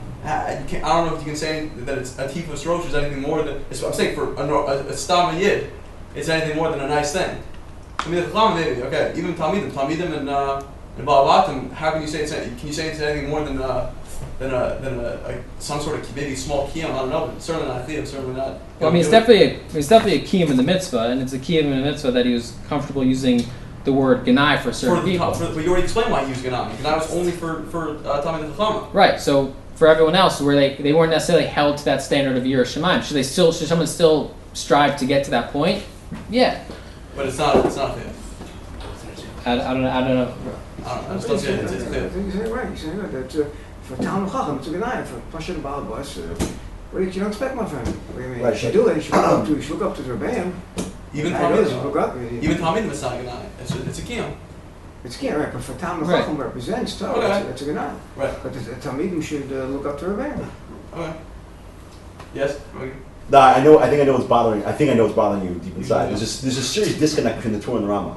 H: know if you can say that it's a tifus rosh is anything more than. I'm saying for a stam yid, it's anything more than a nice thing. I mean, the Chacham maybe okay. Even Talmidim and Ba'alatim. How can you say it's? Can you say it's anything more than some sort of maybe small kiyum? I don't know. But certainly not a chiyuv. Certainly not.
A: Well, I mean, it's definitely a kiyum in the mitzvah, and it's a kiyum in the mitzvah that he was comfortable using the word ganai for certain people.
H: But you already explained why he used ganai. Ganai was only for Talmidei Chacham.
A: Right. So for everyone else, where they weren't necessarily held to that standard of Yerushalayim, should someone still strive to get to that point? Yeah.
H: But it's not clear.
A: I don't know.
H: It's clear.
G: He's saying right. He's saying right. That for Talmid Chacham, it's a ganai. For Pashat Baal Bas, what did you don't expect, my friend? What do you mean?
D: Right,
G: you should do it. You should look up to the Rebbeim.
H: Even Talmidim is not a ganai. It's a kiyum.
G: It's a kiyum, right? But for Talmid Chacham represents Torah. It's a ganai.
H: Right.
G: But the Talmidim should look up to Rebbeim.
H: Okay. Yes. Okay.
L: No, I think I know what's bothering you deep inside. There's a serious disconnect between the Torah and the Rambam.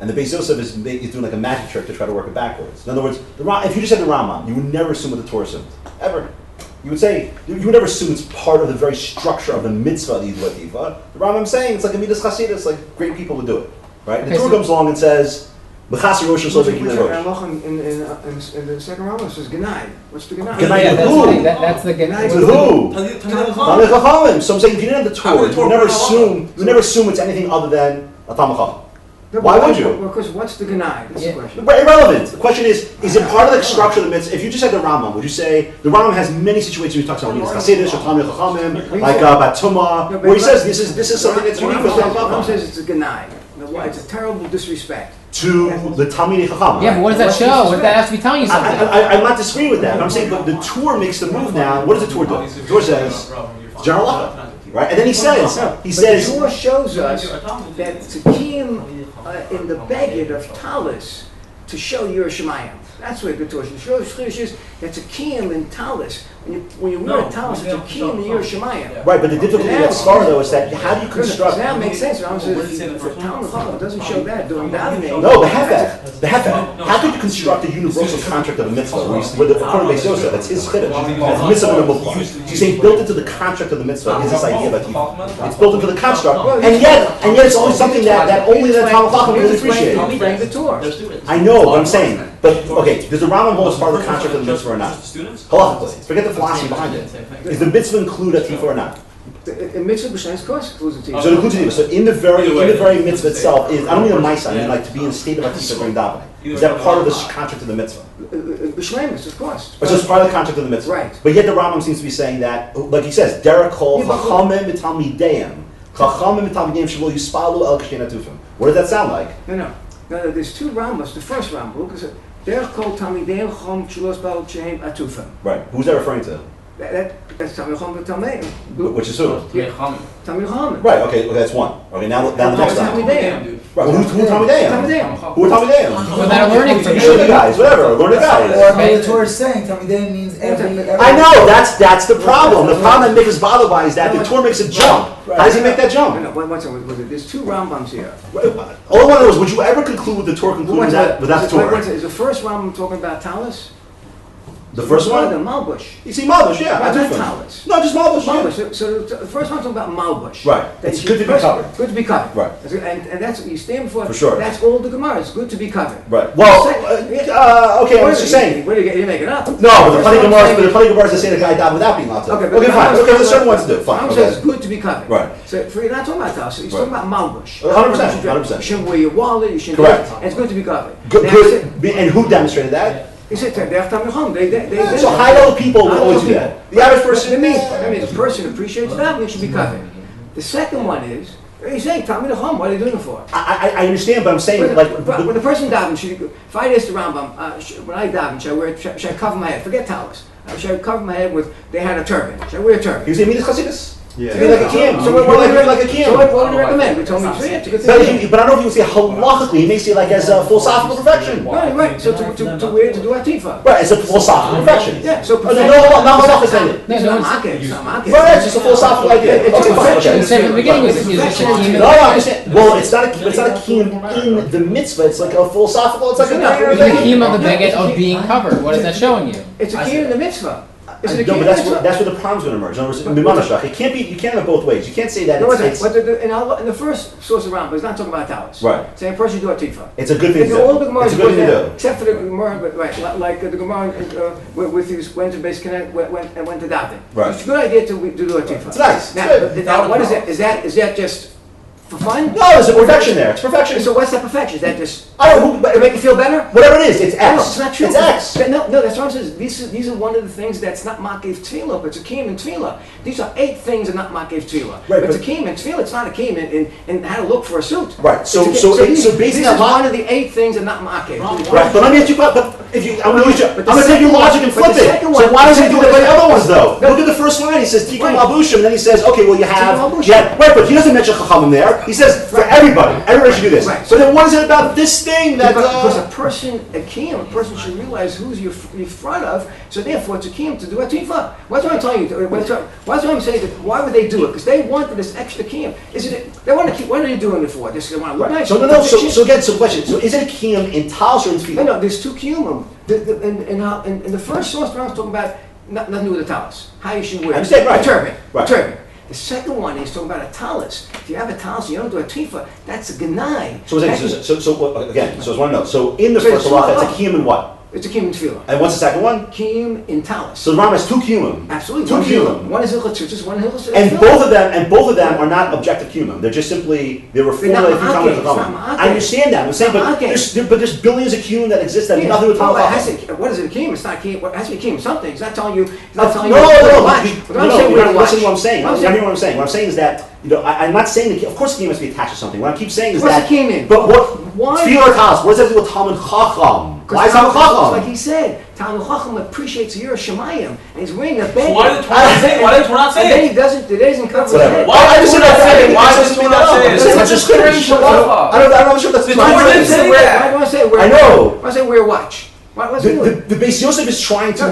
L: And the Beis Yosef is doing like a magic trick to try to work it backwards. In other words, if you just had the Rambam, you would never assume what the Torah assumed. Ever. You would never assume it's part of the very structure of the mitzvah of the Latifa. The Rambam saying it's like a midas chasidus, like great people would do it. Right? The Torah comes along and says, L'chas rosh
G: in the second Rambam says ganai. What's the ganai?
L: Ganai to who?
A: That's the ganai
L: to who? Talmidei Chacham. So I'm saying if you didn't have the Torah, you would never assume it's anything other than a Talmid Chacham.
G: No,
L: why would you?
G: Because what's the ganai? That's the question.
L: But irrelevant. The question is it part of the structure of the mitzvah? If you just had the Rambam, would you say the Rambam has many situations where he talks about midas chasidus or Talmidei Chachamim, like Batuma, where he says this is something that's unique with the
G: Rambam says it's a ganai. It's a terrible disrespect.
L: to the Talmidei Chacham.
A: Yeah, but what does that show? What does that have to be telling you something?
L: I'm not disagreeing with that. But I'm saying the Torah makes the move now. What does the Torah do? The Torah says, general halacha, right? And then he says,
G: The Torah shows us that tzikim in the beged of talis to show Yerushalayim. That's what the Torah shows. That's a kiyum in talis. When you wear a talis, it's a kiyum in Yerushalayim.
L: Right, but the difficulty with that scar though is that how do you construct?
G: That makes sense. Rambam says if a Talmud Chacham doesn't show that during davening.
L: No, the hefet. How could you construct a universal contract of a mitzvah where the according to Beis Yosef, that's his chiddush. That's mitzvah and muklah. So you're saying built into the contract of the mitzvah is this idea of atifa. It's built into the construct, and yet it's always something that only the Talmud Chacham really appreciate. I know what I'm saying. But, okay, does the Rambam hold as part of the contract of the mitzvah or not? Halachically. Forget the philosophy behind it. Does the mitzvah include a tifa or not?
G: The mitzvah b'shem, of course, includes a tifa.
L: So it includes a tifa. So in the very mitzvah itself is, I don't mean a ma'isa, I mean like to be in a state of a tifa during davening. Is that part of the contract of the mitzvah?
G: B'shlemus, of course.
L: So it's part of the contract of the mitzvah.
G: Right.
L: But yet the Rambam seems to be saying that, like he says, derech kol chachamim v'talmideim, chachamim v'talmideim shelo yispalu el k'shen atufim. What does that sound like?
G: No, there's two Rambams. The first Rambam, because derech kol talmidei chacham shelo yispalu shehem atufim.
L: Right. Who's that referring to?
G: That's Talmid Chacham v'Talmeim.
L: Which is who?
G: Talmid Chacham.
L: Right. Okay. That's one. Okay. Now the next one.
G: Talmideim.
L: Right. Well, who Talmideim? Who are Talmideim?
A: Well, that are learning from
L: You guys, whatever. Learning guys.
E: Or maybe the Torah is saying Talmidei means every.
L: I know. That's the problem. The problem that makes us bothered by is that the Torah makes a jump. How does he make that jump?
G: No, one second. There's two Rambams here.
L: All I want to know is, would you ever conclude the Torah concluding that without the Torah?
G: Is the first Rambam talking about talis?
L: The first one?
G: The Malbush.
L: You see Malbush, yeah.
G: Not talis.
L: No, just Malbush.
G: Malbush. So the first one's talking about Malbush.
L: Right. It's good to be covered.
G: Good to be covered.
L: Right.
G: And that's what you stand for.
L: For sure.
G: That's all the Gemara. It's good to be covered.
L: Right. Well, okay, what was you saying?
G: What are you making up?
L: No, but the funny Gemara is to say the guy died without being allowed to. Okay, fine. Okay, there's certain ones to do. Fine.
G: Okay. It's good to be covered.
L: Right.
G: So you're not talking about talis. He's talking about Malbush.
L: 100%.
G: You shouldn't wear your wallet. You shouldn't.
L: Correct.
G: And it's good to be covered.
L: Good. And who demonstrated that?
G: He said, they're Talmid Chacham.
L: So high-level people will always do that. The average person.
G: That means a person appreciates that, and it should be covered. The second one is, he's saying, Talmid Chacham, what are they doing it for?
L: I understand, but I'm saying, like...
G: When the person davens, if I asked the Rambam, when I daven, should I cover my head? Forget talis. Should I cover my head with, they had a turban. Should I wear a turban?
L: You say, Midas Chasidus?
D: Yeah.
L: You're like a king.
G: So what would
L: like a king.
G: So what would you recommend? We told me to say it.
L: But I don't know if you would say halachically. He may say like as a philosophical perfection.
G: Right. So to wear, to do atifa.
L: Right, it's a philosophical perfection.
G: Yeah. So
L: no halacha in it.
G: It's not market.
L: Right, it's just a philosophical idea.
A: You said from the beginning, is this a key?
L: No, I understand. Well, it's not a kiyum in the mitzvah. It's like a philosophical. It's like a
A: The key of the beged of being covered. What is that showing you?
G: It's a key in the mitzvah.
L: No, but that's where the problem's going to emerge. In other words, mimanashach, it can't be. You can't have it both ways. You can't say that it's
G: in the first source of Rambam, it's not talking about talis.
L: Right.
G: Saying a person do a tifa.
L: It's a good thing to do.
G: All the Gemara
L: it's a good thing to do.
G: Except for the Gemara, but right, like the Gemara with his went to base connect went to daven.
L: Right.
G: It's a good idea to do a tifa.
L: It's nice.
G: Now, what is it? Is that just for fun?
L: No, there's a perfection there. It's perfection.
G: So what's that perfection? Is that just
L: to
G: make you feel better?
L: Whatever it is, it's X.
G: No, it's not true.
L: It's X.
G: No, that's what I'm saying. These are one of the things that's not makev tefillah, but it's a kiyum and tefillah. These are 8 things that are not makev tefillah.
L: Right,
G: but it's a kiyum and tefillah. It's not a kiyum and how to look for a suit.
L: Right. So
G: these
L: basically,
G: are one of the 8 things that are not makev.
L: Right. But let me ask you. But if you, I'm going to take your logic and flip it. So why does he do it by the other ones though? Look at the first line. He says tikkun labushim, and then he says, okay, well you have. Right, but he doesn't mention chachamim there. He says for everybody should do this.
G: Right.
L: So then what is it about this thing that?
G: Because a person should realize who's you're in front of. So therefore, it's a kiyum to do a tifa. What's what I'm telling you? What's what I'm saying that why would they do it? Because they wanted this extra kiyum. They want to keep. What are they doing it for? They want to look nice.
L: So no. So again, so question. So is it a kiyum in talis or in tefillah?
G: No. There's 2 kiyumim. In the first source, I was talking about nothing to do with the talis. How you should wear it.
L: Right.
G: A turban.
L: Right.
G: Turban. The second one is talking about a talis. If you have a talis and you don't do a tifa, that's a ganai.
L: So again, so it's 1 note. So in the first halacha, it's a kiyum in what?
G: It's a kiyum in tefillah.
L: And what's the second one?
G: Kiyum in talis.
L: So the Rambam has 2 kiyumim.
G: Absolutely.
L: 2 kiyumim.
G: One is hilchot tzitzis, one is hilchot.
L: And both of them are not objective kiyumim. They're just simply they were formulated through Talmud Chacham. I understand that. I'm saying, but there's billions of kiyumim that exist that have nothing to do with Talmud Chacham.
G: What is it? A kiyum? It's not a kiyum. It has to be a kiyum. Something. It's not telling you. It's not telling
L: No.
G: you.
L: Listen to what I'm saying. What I'm saying is that I'm not saying of course the kiyum must be attached to something. What I keep saying is
G: What's
L: that.
G: the kiyum in?
L: But
G: Why?
L: Tefillah or talis, what does that do with Talmud Chacham? Why is Talmud Chacham?
G: Like he said, Talmud Chacham appreciates Yer Shemayim, and he's wearing a bed.
H: So why did the Torah not say it? Why did the Torah not say
G: And then
H: it?
G: he doesn't cover his
L: Whatever.
G: head.
H: Why did the Torah not say it? Why did the Torah not say it?
G: It's a strange halacha.
L: I'm not sure that's
H: The
L: what I'm
H: Torah
L: saying.
H: didn't say
G: Why
H: that.
G: do I say wear?
L: I know.
G: Why do I say wear watch? What's he doing?
L: The Beis Yosef is trying to.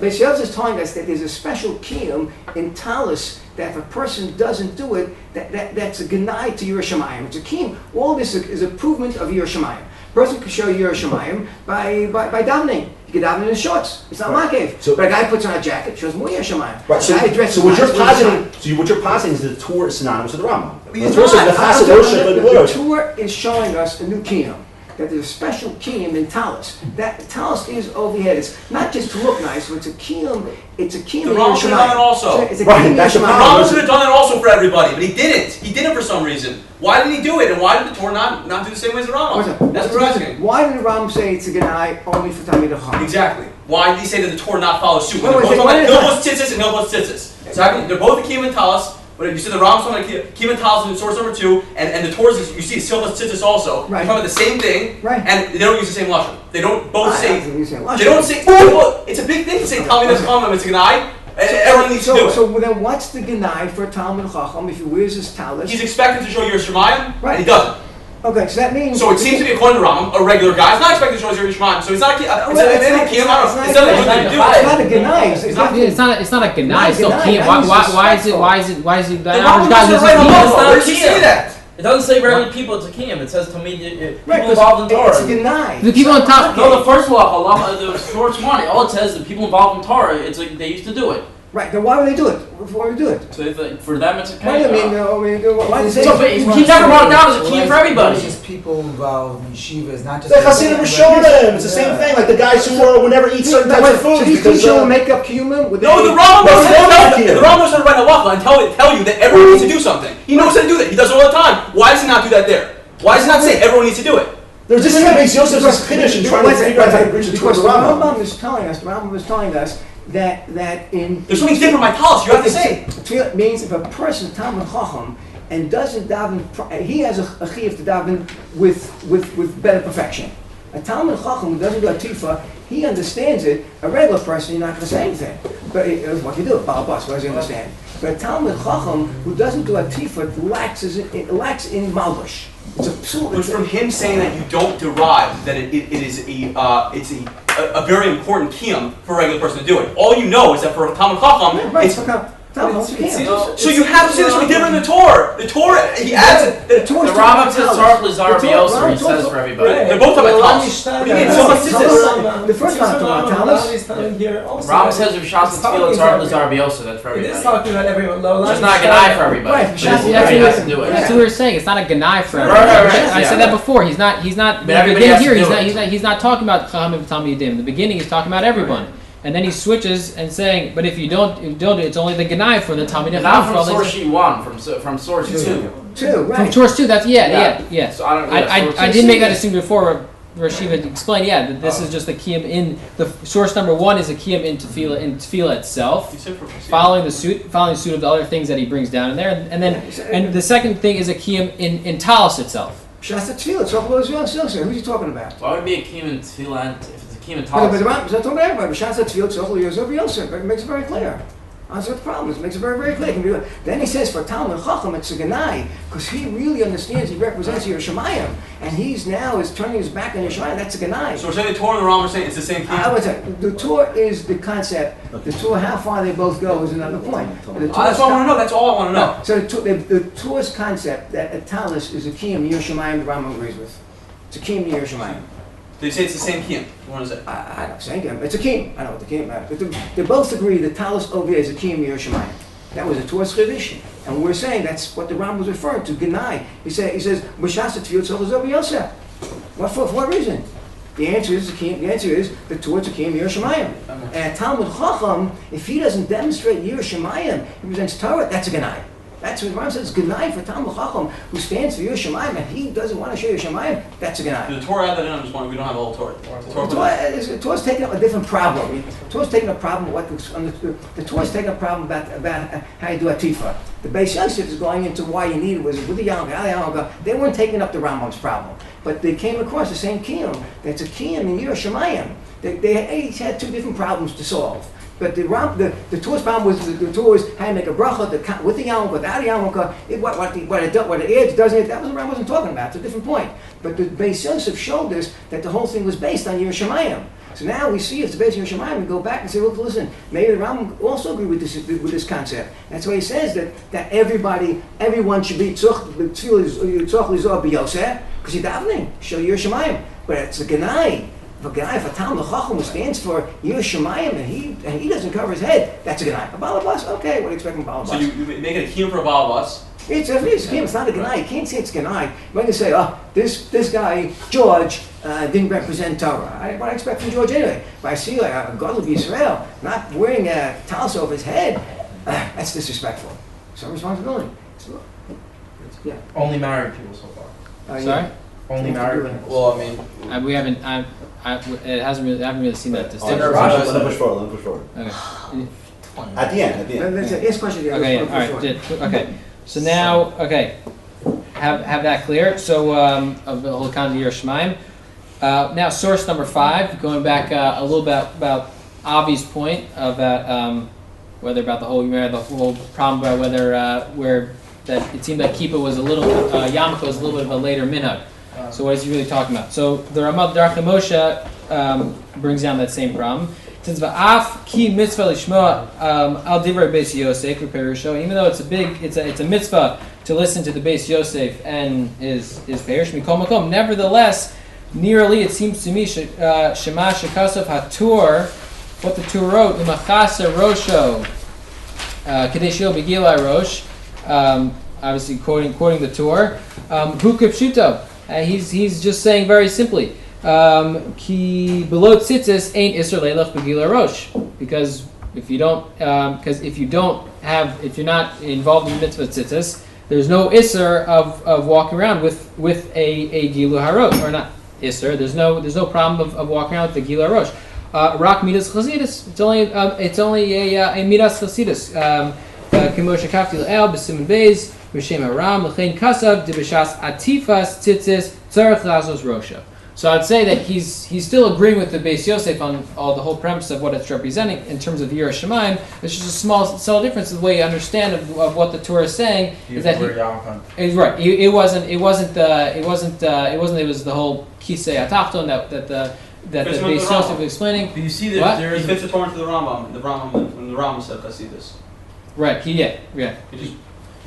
G: Beis Yosef is telling us that there's a special kiyum in talis that if a person doesn't do it, that's a genai to Yer Shemayim. It's a kiyum. All this is a provement of Yer Shemayim. A person can show Yer Shemayim by davening. He can daven in his shorts. It's not makev.
L: So-
G: but a guy puts on a jacket, shows more Yer Shemayim.
L: Right, so,
G: A guy dresses
L: what you're
G: nice,
L: positing, what you're positing is that the Torah is synonymous with the Rambam.
H: It's
L: The Torah says
H: not.
L: the Chassid Osher, but
G: The
L: the
G: Torah is showing us a new kiyum. That there's a special kiyum in talis. That talis is over here. It's not just to look nice, but it's a kiyum. It's a kiyum.
H: The Rambam should have done it also.
G: It's a
L: Right,
G: kiyum
L: that's the
G: Yerushalayim.
H: The
L: problem.
H: Rambam should have done it also for everybody, but he didn't. He did it for some reason. Why didn't he do it? And why did the Torah not do the same way as the Rambam? That's what we're asking.
G: Why did the Rambam say it's a genai only for Talmid Chacham?
H: Exactly. Why did he say that the Torah not follow suit? When
G: Wait,
H: they're both
G: wait,
H: talking
G: wait,
H: about Hilchos Tzitzis and Hilchos Tzitzis. Exactly. They're both the Kiyum and Talis. But you said the Rambam's talking about Kiyum and Talis in source number 2, and the Torah's you see Hilchos Tzitzis also.
G: Right.
H: They're talking about the same thing,
G: Right.
H: and they don't use the same lashon. They don't both say.
G: They
H: They don't say. Well, it's a big thing to say Talmid Chacham. It's a Gnai. Everyone needs to do it.
G: So then what's the genai for Talmid Chacham if he wears his talis?
H: He's expected to show your Shemayim,
G: Right.
H: and he doesn't.
G: Okay, so that means...
H: So it seems to be, according to Rambam, a regular guy is not expected to show your Shemayim. So he's not. It's not a good thing to do.
G: It's not a genai.
A: It's not a genai.
G: Not
A: It's still
G: genai,
A: kiyum.
G: that means
A: Why is
G: respectful.
A: the
H: The
A: average
H: Rambam
A: guy
H: doesn't
A: loses
H: write a
A: kiyum?
H: law. Where does he say that?
B: It doesn't say regular people, it's a kiyum. It says Tamid, people
G: Right,
B: involved in Torah.
G: it's a genai.
A: The people on top.
B: No, the first law, the source one, all it says is people involved in Torah, it's like they used to do it.
G: Right, then why would they do it? Why would they do it?
B: So for them it's a
G: Why do
B: kiyum.
G: why do they
B: So, but he never brought it down as a kiyum for everybody.
E: It's just people involved in yeshivas, not just...
L: The Hasidim Rishonim, it's the same thing. Like the guys who would never eat certain types of
G: So
L: foods
G: these
L: because
G: people make up kiyumim?
H: No, the Rambam knows how to write a halacha and tell you that everyone needs to do something. He knows how to do that. He does it all the time. Why does he not do that there? Why does he not say everyone needs to do it?
L: There's this thing Beis Yosef's Kiddush and trying to figure out how to bridge the Torah
G: Because
L: to
G: the
L: the Rambam.
G: Rambam is telling us that in...
H: There's something different by talis. You have to say.
G: Tefillah means if a person Talmud Chacham and doesn't daven, he has a chiyuv to daven with better perfection. A Talmud Chacham who doesn't do a tifa, he understands it. A regular person, you're not going to say anything. But what you do, Balabas, what does he understand? But a Talmud Chacham who doesn't do a tifa lacks in malbush.
H: But from him saying that you don't derive that it is a very important kiyum for a regular person to do it. All you know is that for a Talmud Chacham,
G: Right,
H: it's
G: so
H: you have to say this would be different in the Torah. The Torah, he adds it.
B: The Rambam says Tzarech L'Zar B'Yoser, he says for everybody.
H: They're both talking about talis. What do you mean? So much is this?
G: The first one talking about talis.
B: Rambam says if Shas Tefillah Tzarech L'Zar B'Yoser, that's for
K: It is
B: everybody.
K: talking about everyone.
B: It's just not a genai for everybody.
G: Right,
B: But
G: that's-
B: everybody has to do it.
A: That's what we were saying. It's not a genai for
B: Right,
A: everyone.
B: right, right,
A: I
B: yeah.
A: said that before. He's not.
B: But everybody has to
A: Here,
B: do it.
A: he's not talking about Chachamim Talmidim. The beginning, he's talking about everyone. And then he switches and saying, but if you don't do it, it's only the genai for the Talmidim.
B: Not from source sheet 1, from source 2.
G: Two, right.
A: From source 2. That's yeah.
B: So I don't. Yeah, source
A: I
B: two.
A: did make that distinction before. Rashiva explained, that this is just the kiyum in the source number 1 is a kiyum in tefillah itself, following the suit of the other things that he brings down in there, and the second thing is a kiyum in talis itself.
G: Shasta Tefillah, it's all those who's he talking about?
B: Why would it be a kiyum in tefillah if it's a kiyum in
G: But
B: talis?
G: the Rambam is not talking about everybody. Shasta Tefillah, it's all Yosef Yosef. It makes it very clear. That's what the problem is. It makes it very, very clear. It can be, then he says for Talmud Chacham, it's a genai, because he really understands, he represents Yerushalayim, and he's turning his back on Yerushalayim. That's a genai.
H: So we're saying the Torah and the Rambam are saying it's the same
G: I
H: kiyum.
G: would say the Torah is the concept. The Torah, how far they both go, is another point. But the
H: That's all I want to know. That's all I want to know.
G: So the Torah's concept that a talis is a kiyum Yerushalayim, the Rambam agrees with. It's a kiyum Yerushalayim.
H: They say it's the same kiyum. What is it?
G: I don't say it. It's a kiyum. I know what the kiyum is. But they both agree the talis over there is a kiyum Yerushalayim. That was a Torah's tradition. And we're saying that's what the Rambam was referring to, genai. He says, B'shas tefillah tzolach over Yosef. For what reason? The answer is the Torah to kiyum Yerushalayim. And a Talmud Chacham, if he doesn't demonstrate Yerushalayim, he presents Torah, that's a genai. That's what Ram says. It's Gnai for Talmud Chacham who stands for Yerushalayim and he doesn't want to show Yerushalayim. That's a Gnai.
H: The Torah had that in. I'm just wondering. We don't have the whole Torah.
G: The Torah's taking up a different problem. The Torah's taking a problem. The Torah's taking a problem about how you do atifa. The Beis Yosef is going into why you need it was with the Yalga. They weren't taking up the Rambam's problem, but they came across the same kiyum. That's a kiyum in Yerushalayim. They each had two different problems to solve. But the Torah's problem was the Torah was how to make a bracha with the yarmulke, without the yarmulke. What it adds doesn't. That was what I wasn't talking about. It's a different point. But the Beis Yosef showed us that the whole thing was based on Yerushalayim. So now we see it's based on Yerushalayim. We go back and say, look, listen, maybe the Rambam also agree with this concept. That's why he says that everyone should be tzach lizor b'yoseh because you're davening, show Yerushalayim. But it's a ganai. If a guy for Talmud Chacham who stands for Yerushalayim and he doesn't cover his head, that's a Ganai. A Balabas, okay, what do you expect from Balabas?
H: So you make it a kiyum for a Balabas?
G: It's a kiyum, it's not a Ganai. You can't say it's Ganai. When you say, this guy, George, didn't represent Torah. What I expect from George anyway. But I see like a God of Yisrael not wearing a talis over his head, that's disrespectful. Some responsibility. Yeah.
K: Only married people so far.
A: Sorry?
K: Only married people.
C: Well, I mean,
A: We haven't. I haven't really seen that distinction.
L: Let them push forward.
A: Okay.
L: At the end.
G: Yes, question.
A: Okay. All right. Okay. So now, have that clear. So of the whole kind of Yerushalayim. Now, source number 5. Going back a little bit about Avi's point about whether about the whole problem about whether where that it seemed like Kippur was a little Yarmulke was a little bit of a later minhag. So what is he really talking about? So the Ramah Darchei Moshe brings down that same problem. It says va'af ki mitzvah lishma al divrei Beis Yosef v'perusho. Even though it's a mitzvah to listen to the Beis Yosef and his perush mikol makom. Nevertheless, nearly it seems to me shema shekasov hatur, what the Tur wrote umachasa rosho kadeshio begilai rosh. Obviously quoting the Tur. Hu kipshuto. He's just saying very simply, ki below tzitzis ain't iser leilach begila rosh, because if you're not involved in the mitzvah tzitzis, there's no iser of walking around with a gilu harosh, or not iser. There's no problem of walking around with the gilu harosh. Rak midas chasidus. It's only a midas chasidus. Kimosha kafti le'el b'simen beis. So I'd say that he's still agreeing with the Beis Yosef on the whole premise of what it's representing in terms of Yerushalayim. It's just a subtle difference in the way you understand of what the Torah is saying. Is that he's right. It was the whole kisei atachton that the Beis Yosef was explaining.
H: Do you see that there is fits the Torah into the Rambam? When the Rambam said, "I see this."
A: Right.
H: He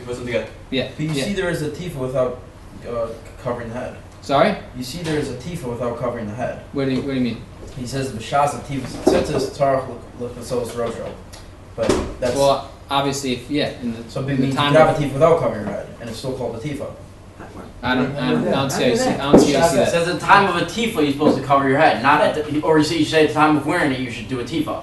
H: wasn't together.
A: Yeah.
K: But you see there is a tifa without covering the head.
A: Sorry?
K: You see there is a tifa without covering the head.
A: What do you mean?
K: He says b'shas a tifa tzitzis tarach l'chasos rosho. But that's
A: well, obviously,
K: so it means you can have a tifa without covering your head, and it's still called a tifa.
A: I don't see how you see that.
B: It says at the time of a tifa you're supposed to cover your head, not or you say at the time of wearing it you should do a tifa.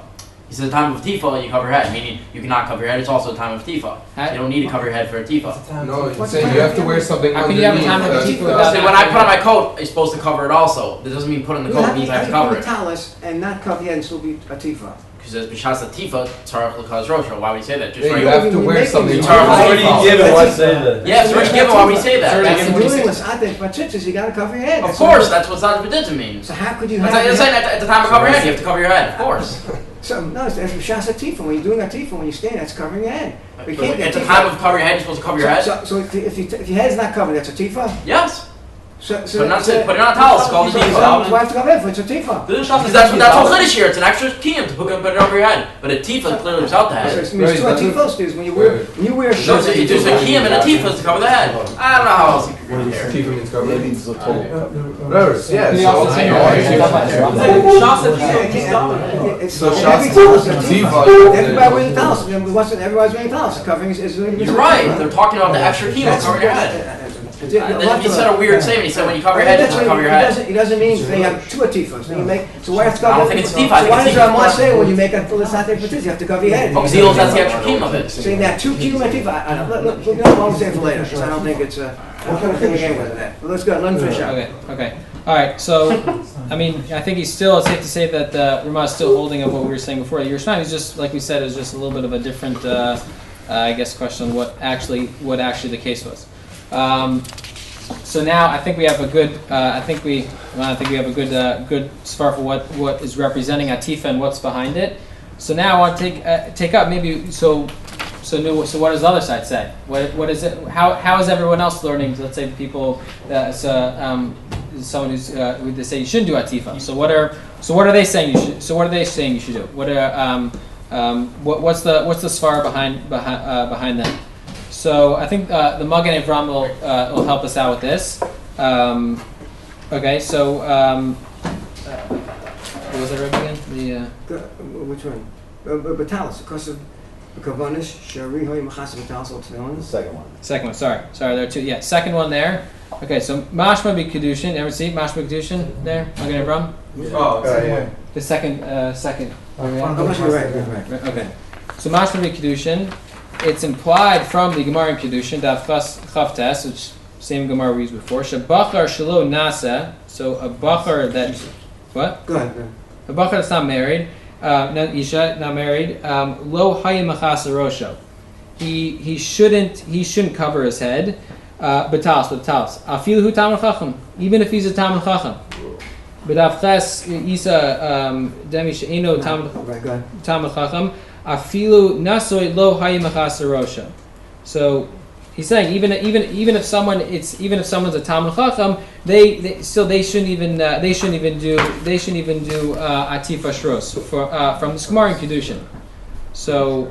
B: He says the time of tifa you cover your head, meaning you cannot cover your head. It's also a time of tifa. You don't need to cover your head for a tifa.
F: No, it's saying you have to wear something
A: underneath. How can you have a time of tifa without
B: when I put on my coat, I'm supposed to cover it also. That doesn't mean put on the coat means I have to cover it.
G: Talis and not cover your head and still be a tifa.
B: Because there's b'shas a tifa tzarich l'kaz rosho. Why would you say that?
F: You have to wear something.
B: Why
K: would you give it? Why say that?
B: Yes, Rich Gibbon. Why would you say that?
G: That's the you got to cover your head.
B: Of course, that's what Tzad B'did means.
G: So how could you
B: have? I'm saying at the time of covering your head, you have to cover your head. Of course.
G: So no, it's b'shas a tifa. When you're doing a tifa, when you stand, that's covering your head.
B: At the time of covering your head, you're supposed to cover your head.
G: So if your head's not covered, that's a tifa.
B: Yes.
G: So
B: put it on a towel. It's called a tifa.
G: Why have to cover it for it's a tifa?
B: That's what Chiddush here. It's an extra kiyum to put it over your head. But a tifa clearly without the head.
G: So it means two tifos is when you wear shorts.
B: There's a kiyum and a tifa to cover the head. I don't know how else you can compare.
F: Tifa means cover. It means total.
G: So everybody wearing towels. Everybody's wearing towels. Covering is.
B: You're right. They're talking about the extra kiyum covering your head. Then he said a weird statement. He said when you cover your head, you just cover your head.
G: He doesn't mean they have two atifas. Then you make. So why have to cover?
B: I don't think it's a tifa.
G: So why does Ramah say when you make a full asate patiz, you have to cover your head?
B: Because he knows that's the extra kiyum of it.
G: Saying that two kiyum atifa. Look, we're going to say it for later. Because I don't think it's a. I'm trying to think again with that. But let's go. Let him finish out.
A: Okay. All right. So, I mean, I think he's still. It's safe to say that Ramah is still holding of what we were saying before. Yerushalayim is just, like we said, is just a little bit of a different, I guess, question on what actually the case was. So now I think we have a good. I think we have a good svar for what is representing Atifa and what's behind it. So now I want to take up maybe so. So what does the other side say? What is it? How is everyone else learning? Let's say people, someone who they say you shouldn't do atifa. So what are they saying you should? So what are they saying you should do? What's the svar behind that? So I think the Magen Avram will help us out with this. Okay, so what was that right again?
G: Which one? Batalis, because of. Second
L: one.
A: Sorry, there are two. Yeah, second one there. Okay, so mashma b'kedushin. Ever see mashma b'kedushin there? Magen Avram.
C: Yeah.
A: The second.
G: Right.
A: Okay, so mashma b'kedushin. It's implied from the Gemara in Kedushin, Daf Chavtes, which same Gemara we used before. Shabachar shelo nasa. So a bachar that what?
G: Go ahead.
A: A bachar that's not married. Isha, not married. Lo hayim achas rosho. He shouldn't cover his head. Betalos. Afilu hu talmid chacham. Even if he's a talmid chacham. B'daf ches isa demi she'eno talmid chacham. Afilu nasoi lo hayim achas rosho. So he's saying even if someone's a talmid chacham, they shouldn't even do atifa shros from the Gemara in Kedushin. So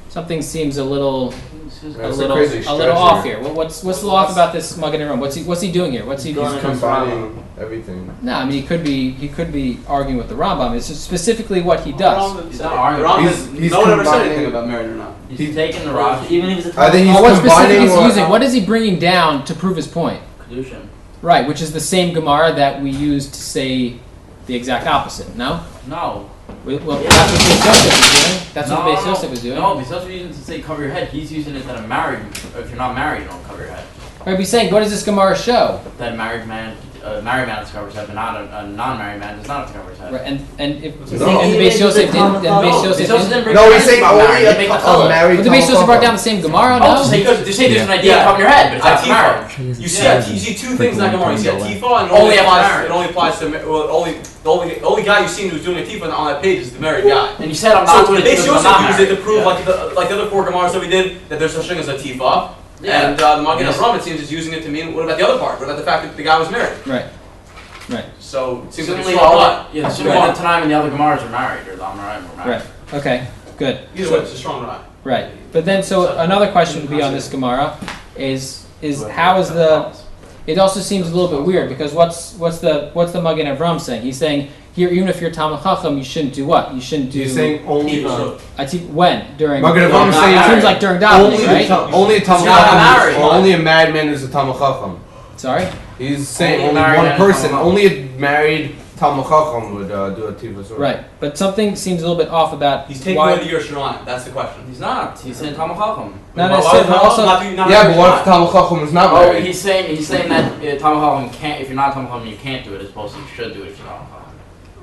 A: something seems a little off here. What's the off about this Magen Avram? What's he doing here? He's
F: combining everything.
A: No, I mean he could be arguing with the Rambam. It's just specifically what he does.
B: He's not arguing.
H: No one ever said anything about married or not.
B: He's taking the Rashi. Even if it's
F: I think he's
A: what specific is he
F: combining.
A: using? What is he bringing down to prove his point?
B: Kedushin.
A: Right, which is the same Gemara that we used to say the exact opposite. No.
B: No.
A: Well, that's what Beis Yosef was doing. That's what Beis Yosef was doing.
B: No, Beis Yosef using it to say cover your head. He's using it that a married. If you're not married, you don't cover your head.
A: Right, he's saying, what does this Gemara show?
B: That a married man has to cover his head, but not a non-married man does not have to cover his head.
A: Right, and if the Beis Yosef didn't,
C: No, he's saying only a married.
A: But the Beis Yosef brought down the same Gemara. No,
B: because there's an idea of covering your head, but it's not married.
H: You see two things in that Gemara. You see atifa, and it only applies to the only guy you've seen who's doing atifa on that page is the married guy.
B: And you said I'm not doing it
H: because
B: because I'm not
H: used it
B: married.
H: to prove like the other four Gemaras that we did that there's such thing as atifa.
B: Yeah.
H: And the Magen Avram, it seems, is using it to mean, what about the other part? What about the fact that the guy was married?
A: Right.
H: So it seems like
B: Certainly
H: it's
B: all
H: strong
B: the Tanaim and the other Gemaras are married, or the Amoraim are married.
A: Right. Okay. Good.
H: Either way, it's a strong right.
A: Right. But then, so another question would be on this Gemara is how is the? It also seems a little bit weird because what's the Magen Avram saying? He's saying here, even if you're Talmid Chacham, you shouldn't do what? You shouldn't do.
F: He's saying only.
A: When during.
F: Magen Avram is saying
A: it seems like during davening, right?
F: Only a Talmid Chacham. Only a married man is a Talmid Chacham.
A: Sorry.
F: He's saying only one person. Only a married Talmid Chacham would do a tiva.
A: Right, but something seems a little bit off about.
H: He's taking away the Yerushalayim. That's the question.
B: He's not. He's saying Talmid Chacham.
A: No, also.
F: Yeah, but what if Talmid Chacham is not married?
B: He's saying that Talmid Chacham can't. If you're not Talmid Chacham, you can't do it. As opposed to you should do it if you're Talmid Chacham.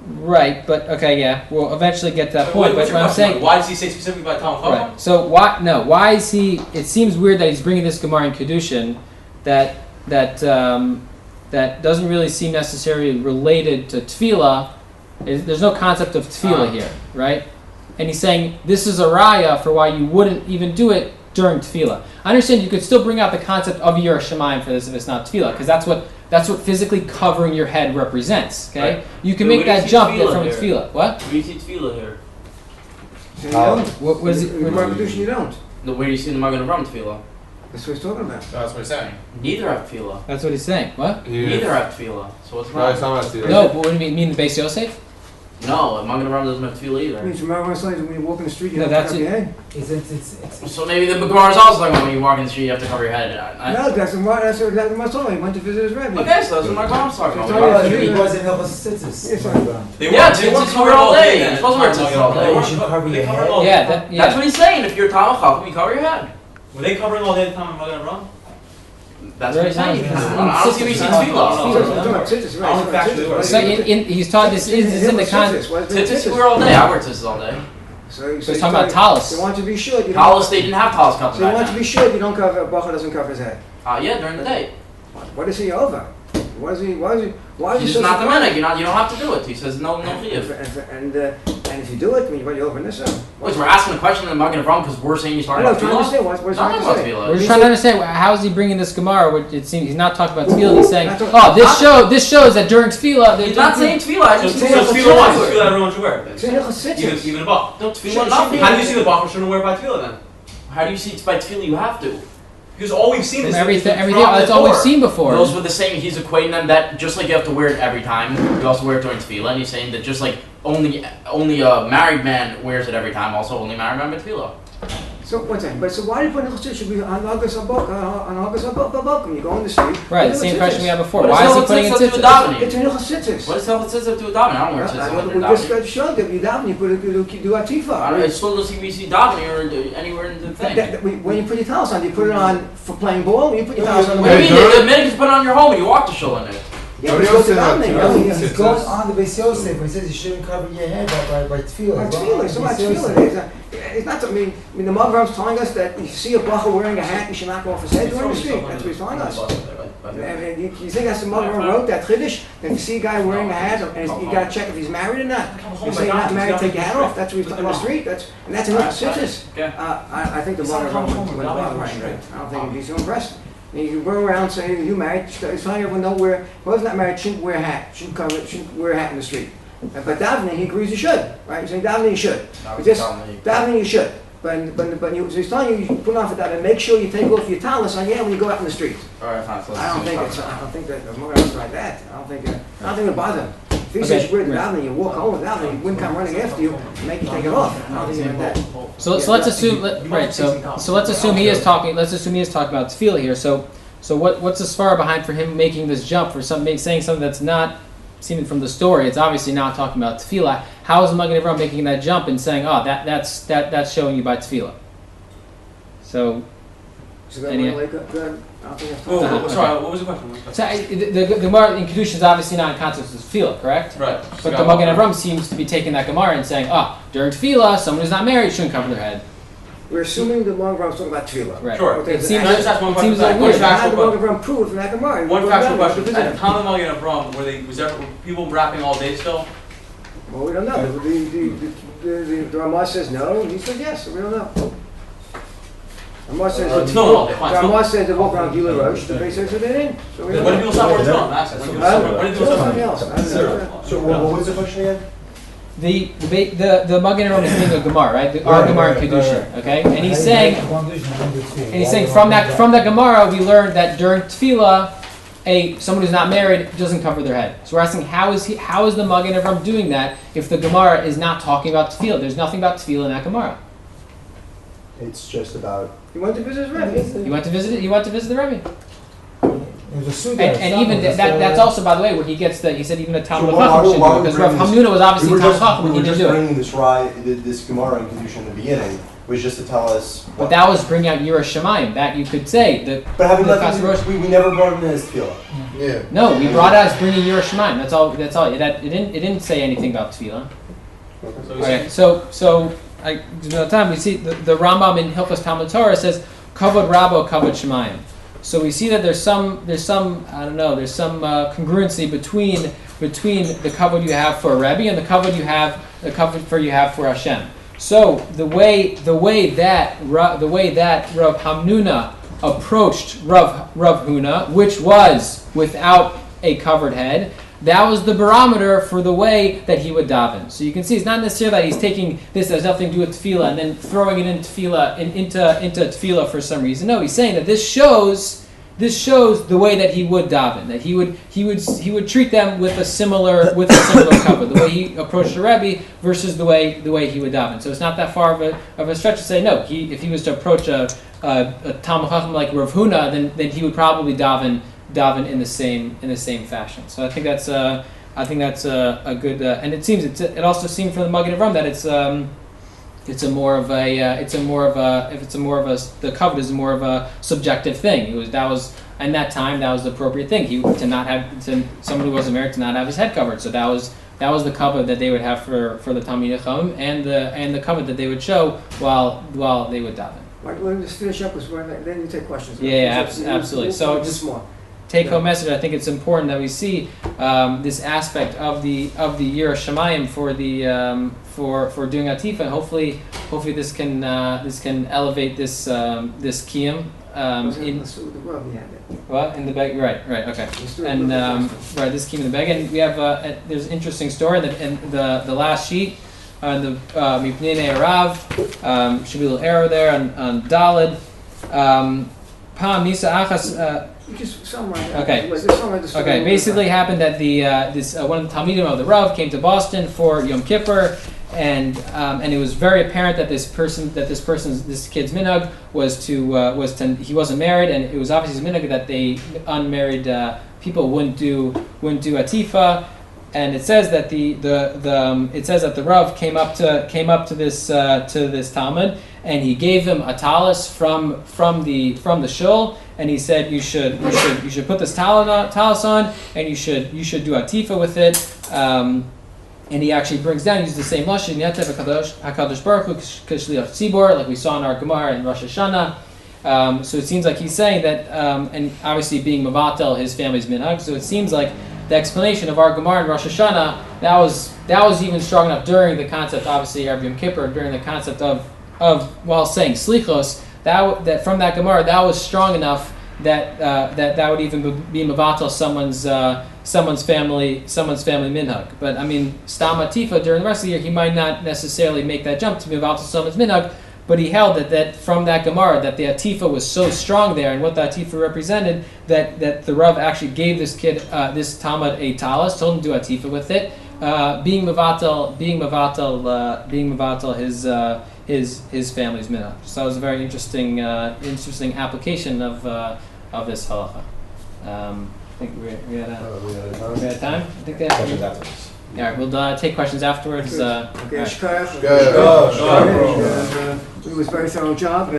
A: Right, but okay, yeah, we'll eventually get to that point. But what I'm saying,
H: why does he say specifically about Talmid Chacham?
A: Right. So why? No, why is he? It seems weird that he's bringing this Gemara in Kedushin, that doesn't really seem necessarily related to tefillah. There's no concept of tefillah here, right? And he's saying this is a raya for why you wouldn't even do it during tefillah. I understand you could still bring out the concept of Yirah Shamayim for this if it's not tefillah, because that's what physically covering your head represents. Okay, right. You can make that jump from tefillah. What?
B: Where do you see tefillah here?
A: What was it?
G: You don't.
B: Where do you see the Magen Avram tefillah?
G: That's what he's talking about.
C: That's what he's saying.
B: Neither have tefillah.
A: That's what he's saying. What?
B: Neither have tefillah. So what's wrong?
F: No, it's not tefillah.
A: No, but what do you mean? The Beis Yosef?
B: No, Magen Avraham doesn't have tefillah either.
G: Means remember when you walk in the street, you
A: No,
G: have
A: that's
G: to cover
A: it.
G: your head.
B: So maybe the Gemara is also talking about when you walk in the street, you have to cover your head.
G: No, that's what my son. He went to visit his rabbi.
B: Okay, so that's what my mom's talking
G: So
B: about.
G: it's
E: He
G: all-
E: wasn't helping tzitzis.
G: Yes, sir.
B: Yeah, tzitzis wear all day. You're supposed to wear tzitzis all day.
E: You should cover your head.
B: That's what he's saying. If you're a Talmud Chacham, you cover your head.
H: Were they covering all day at the time of Magen Avraham?
B: That's what he's saying.
A: Yeah.
B: I don't see what he's saying tefillah.
A: So he's taught this is in the context.
B: Tzitzis wear all day. I wear tzitzis all day.
G: So
A: he's talking about talis.
G: You want to be sure.
B: Talis, they didn't have talis covered
G: So you
B: back
G: want to
B: then.
G: be sure you don't cover. A bacha doesn't cover his head.
B: Yeah, during the day.
G: What is he over? Why is he? Why is he? Why is he
B: He's
G: so
B: not the
G: surprised?
B: minhag. You don't have to do it. He says no chiyuv.
G: And if you do it, I mean, what you over this?
B: Wait, we're asking the question in the Magen Avraham because we're saying he's talking
G: I know,
B: about
G: trying to
B: tefillah.
G: understand what he's
B: Not
G: trying to
B: talking
G: say.
B: about
A: We're
B: tefillah.
A: just trying to understand how is he bringing this Gemara? Which it seems he's not talking about tefillah. He's saying,
G: Not talking-
A: oh, this shows that during tefillah.
B: He's not saying tefillah. I
H: So
B: just
H: so
B: saying
H: tefillah what? Tefillah everyone should wear.
G: It's in the
H: Even a buck.
B: No, tefillah not.
H: How do you see the buck shouldn't wear by tefillah then?
B: How do you see it's by tefillah you have to?
H: Because all we've seen is
A: everything.
H: from
A: That's all we've
H: before.
A: seen before.
B: Those were the same. He's equating them that just like you have to wear it every time, you also wear it during tefillah. And he's saying that just like only a married man wears it every time, also only married man by tefillah.
G: So one second, but so why do you put Nechus should be on August Abok when you go in the street?
A: Right, the same question we had before.
B: What
A: Why is he
B: does
A: putting it
B: Nechus have to do with
A: tzitzis?
B: davening?
G: It's a Nechus
B: What does tefillah do with davening? I don't wear tefillah
G: We
B: during
G: just
B: davening.
G: showed that you daven, you put it, you do atifa.
B: It's still doesn't we see davening or anywhere in the thing.
G: When you put your towels on, do you put it on for playing ball? When you put your towels on,
B: What do you mean? The minute you put it on your home and you walk to shul in it.
G: Yeah, but you go to davening.
E: He's going on the Beis Yosef when he says you shouldn't cover your head by tefillah.
G: Tefillah, so much tefillah. It's not. I mean, the Magen telling us that if you see a bacha wearing a hat, you should knock off his head during the street. That's what he's telling us. And you think that's the Magen wrote that chiddush? That if you see a guy wearing a hat, and you got to check if he's married or not. You say you're not married, take your hat off. That's what he's talking about the street. And that's enough citrus. I think the Magen went about right. I don't think he'd be so impressed. And you can go around saying you married. He's telling everyone don't wear. Whoever's not married shouldn't wear a hat. Shouldn't wear a hat in the street. But davening, he agrees you should, right? He's saying davening you should. Davening you should. But so he's telling you put on for that and make sure you take off your talis on when you go out in the street.
B: Alright, fine. So
G: I don't think that the Magen is like that. I don't think it bothers him. If he says you wear the davening, you walk home with davening, he wouldn't come running after you and make you take it off. I don't think he meant that.
A: So let's assume let's assume he is talking. Let's assume he is talking about tefillah here. So what's the svara behind for him making this jump for saying something that's not seen from the story? It's obviously not talking about tefillah. How is the Magen Avraham making that jump and saying, oh, that's showing you by tefillah? So
H: Sorry, what was the question?
A: So the Gemara in Kedusha is obviously not in context with tefillah, correct?
H: Right.
A: But the Magen Avraham seems to be taking that Gemara and saying, during tefillah, someone who's not married shouldn't cover their head.
G: We're assuming the Magen is talking about tefillah.
A: Right.
H: Sure.
G: Okay,
H: It
G: so
H: seems,
G: actually-
H: just ask one
A: it seems
H: question.
A: like weird.
G: How did the Magen prove from that Gemara?
H: One factual question.
G: Visit
H: At
G: him.
H: the time of Magen Avraham, were people rapping all day still?
G: Well, we don't know. The Ramah says no, and he said yes. So we don't know. Ramah says
H: no, fine.
G: Ramah says they walk around Gila Rosh. The base says they didn't. So we don't
H: When did
G: know.
H: people stop wearing tefillin? Ask them. When did people stop
G: Something
H: wearing
G: else. I don't know.
D: So what was the question again?
A: The Magen Avraham is being a Gemara, right? Our Gemara in Kedusha, okay? And he's saying from that Gemara we learned that during tefillah, someone who's not married doesn't cover their head. So we're asking how is the Magen Avraham doing that if the Gemara is not talking about tefillah? There's nothing about tefillah in that Gemara.
D: It's just about.
G: He went to visit his Rebbe.
A: You went to visit the Rebbe.
E: There's a suit
A: And even that's also, by the way, where he gets he said even a Talmud
D: So why
A: Chacham should do
D: why
A: it,
D: we
A: because
D: bring
A: Rav
D: this-
A: Hamnuna was obviously Talmud Chacham
D: we
A: when he
D: were
A: didn't
D: just
A: do it.
D: bringing this Gemara in Kedusha in the beginning was just to tell us.
A: But that was bringing out Yira Shemayim. That you could say
D: But having
A: the
D: nothing,
A: Chas Rosh-
D: we never brought it in as tefillah.
C: Yeah.
A: No, we brought out as bringing Yira Shemayim. That's all. It didn't say anything about tefillah. Okay, so I no time we see the Rambam in Hilchos Talmud Torah says kavod rabo kavod shemayim. So we see that there's some congruency between the kavod you have for a Rebbe and the kavod you have for Hashem. So the way that Rav Hamnuna approached Rav Huna, which was without a covered head, that was the barometer for the way that he would daven. So you can see it's not necessarily that he's taking this that has nothing to do with tefillah and then throwing it into tefillah for some reason. No, he's saying that this shows this shows the way that he would daven, that he would treat them with a similar cover, the way he approached the Rebbe versus the way he would daven. So it's not that far of a stretch to say no. If he was to approach a Talmid Chacham like Rav Huna, then he would probably daven in the same fashion. So I think that's a good, and it also seemed from the Magen Avram that the covet is more of a subjective thing. That was in that time that was the appropriate thing. Someone who wasn't married to not have his head covered. So that was the covet that they would have for the Talmidei Chacham, and the covet that they would show while they would daven.
G: Right, let me just finish up with one, then you take questions.
A: Yeah, absolutely. So just
G: more.
A: Take-home message. I think it's important that we see this aspect of the Yira Shemayim for doing Atifa, and hopefully this can elevate this kiyum in the bag. Right, okay. And this kiyum in the bag, and we have there's an interesting story in the last sheet. The Mipnei Arav should be a little arrow there on Daled. Pam Misa Achas.
G: Just summarize.
A: Okay. Basically, happened that one of the Talmidim of the Rav came to Boston for Yom Kippur, and it was very apparent that this kid's minhag was to he wasn't married, and it was obviously his minhag that they unmarried people wouldn't do atifa. And it says that the Rav came up to this Talmud, and he gave him a talis from the shul, and he said you should put this talis on, and you should do atifa with it. And he actually brings down, he uses the same lashon, Yatev Hakadosh Baruch Hu K'shliach Tzibor, like we saw in our Gemara in Rosh Hashanah. So it seems like he's saying that, and obviously being Mavatel, his family's minhag. So it seems like the explanation of our Gemara in Rosh Hashanah that was even strong enough during the concept, obviously Erev Yom Kippur, during the concept of while saying Slichos, that from that Gemara that was strong enough that would even be Mavatel someone's family minhag. But I mean, Stam Atifa during the rest of the year he might not necessarily make that jump to Mavatel someone's minhag. But he held that from that Gemara that the Atifa was so strong there, and what the Atifa represented, that the Rav actually gave this kid, this Talmud, a talis, told him to do Atifa with it, being Mavatel his family's minhag. So that was a very interesting application of this halacha. I think we had time. I think that.
L: Questions afterwards.
A: All right, we'll take questions afterwards.
G: Okay,
A: right.
G: Shkaya. It was a very thorough job.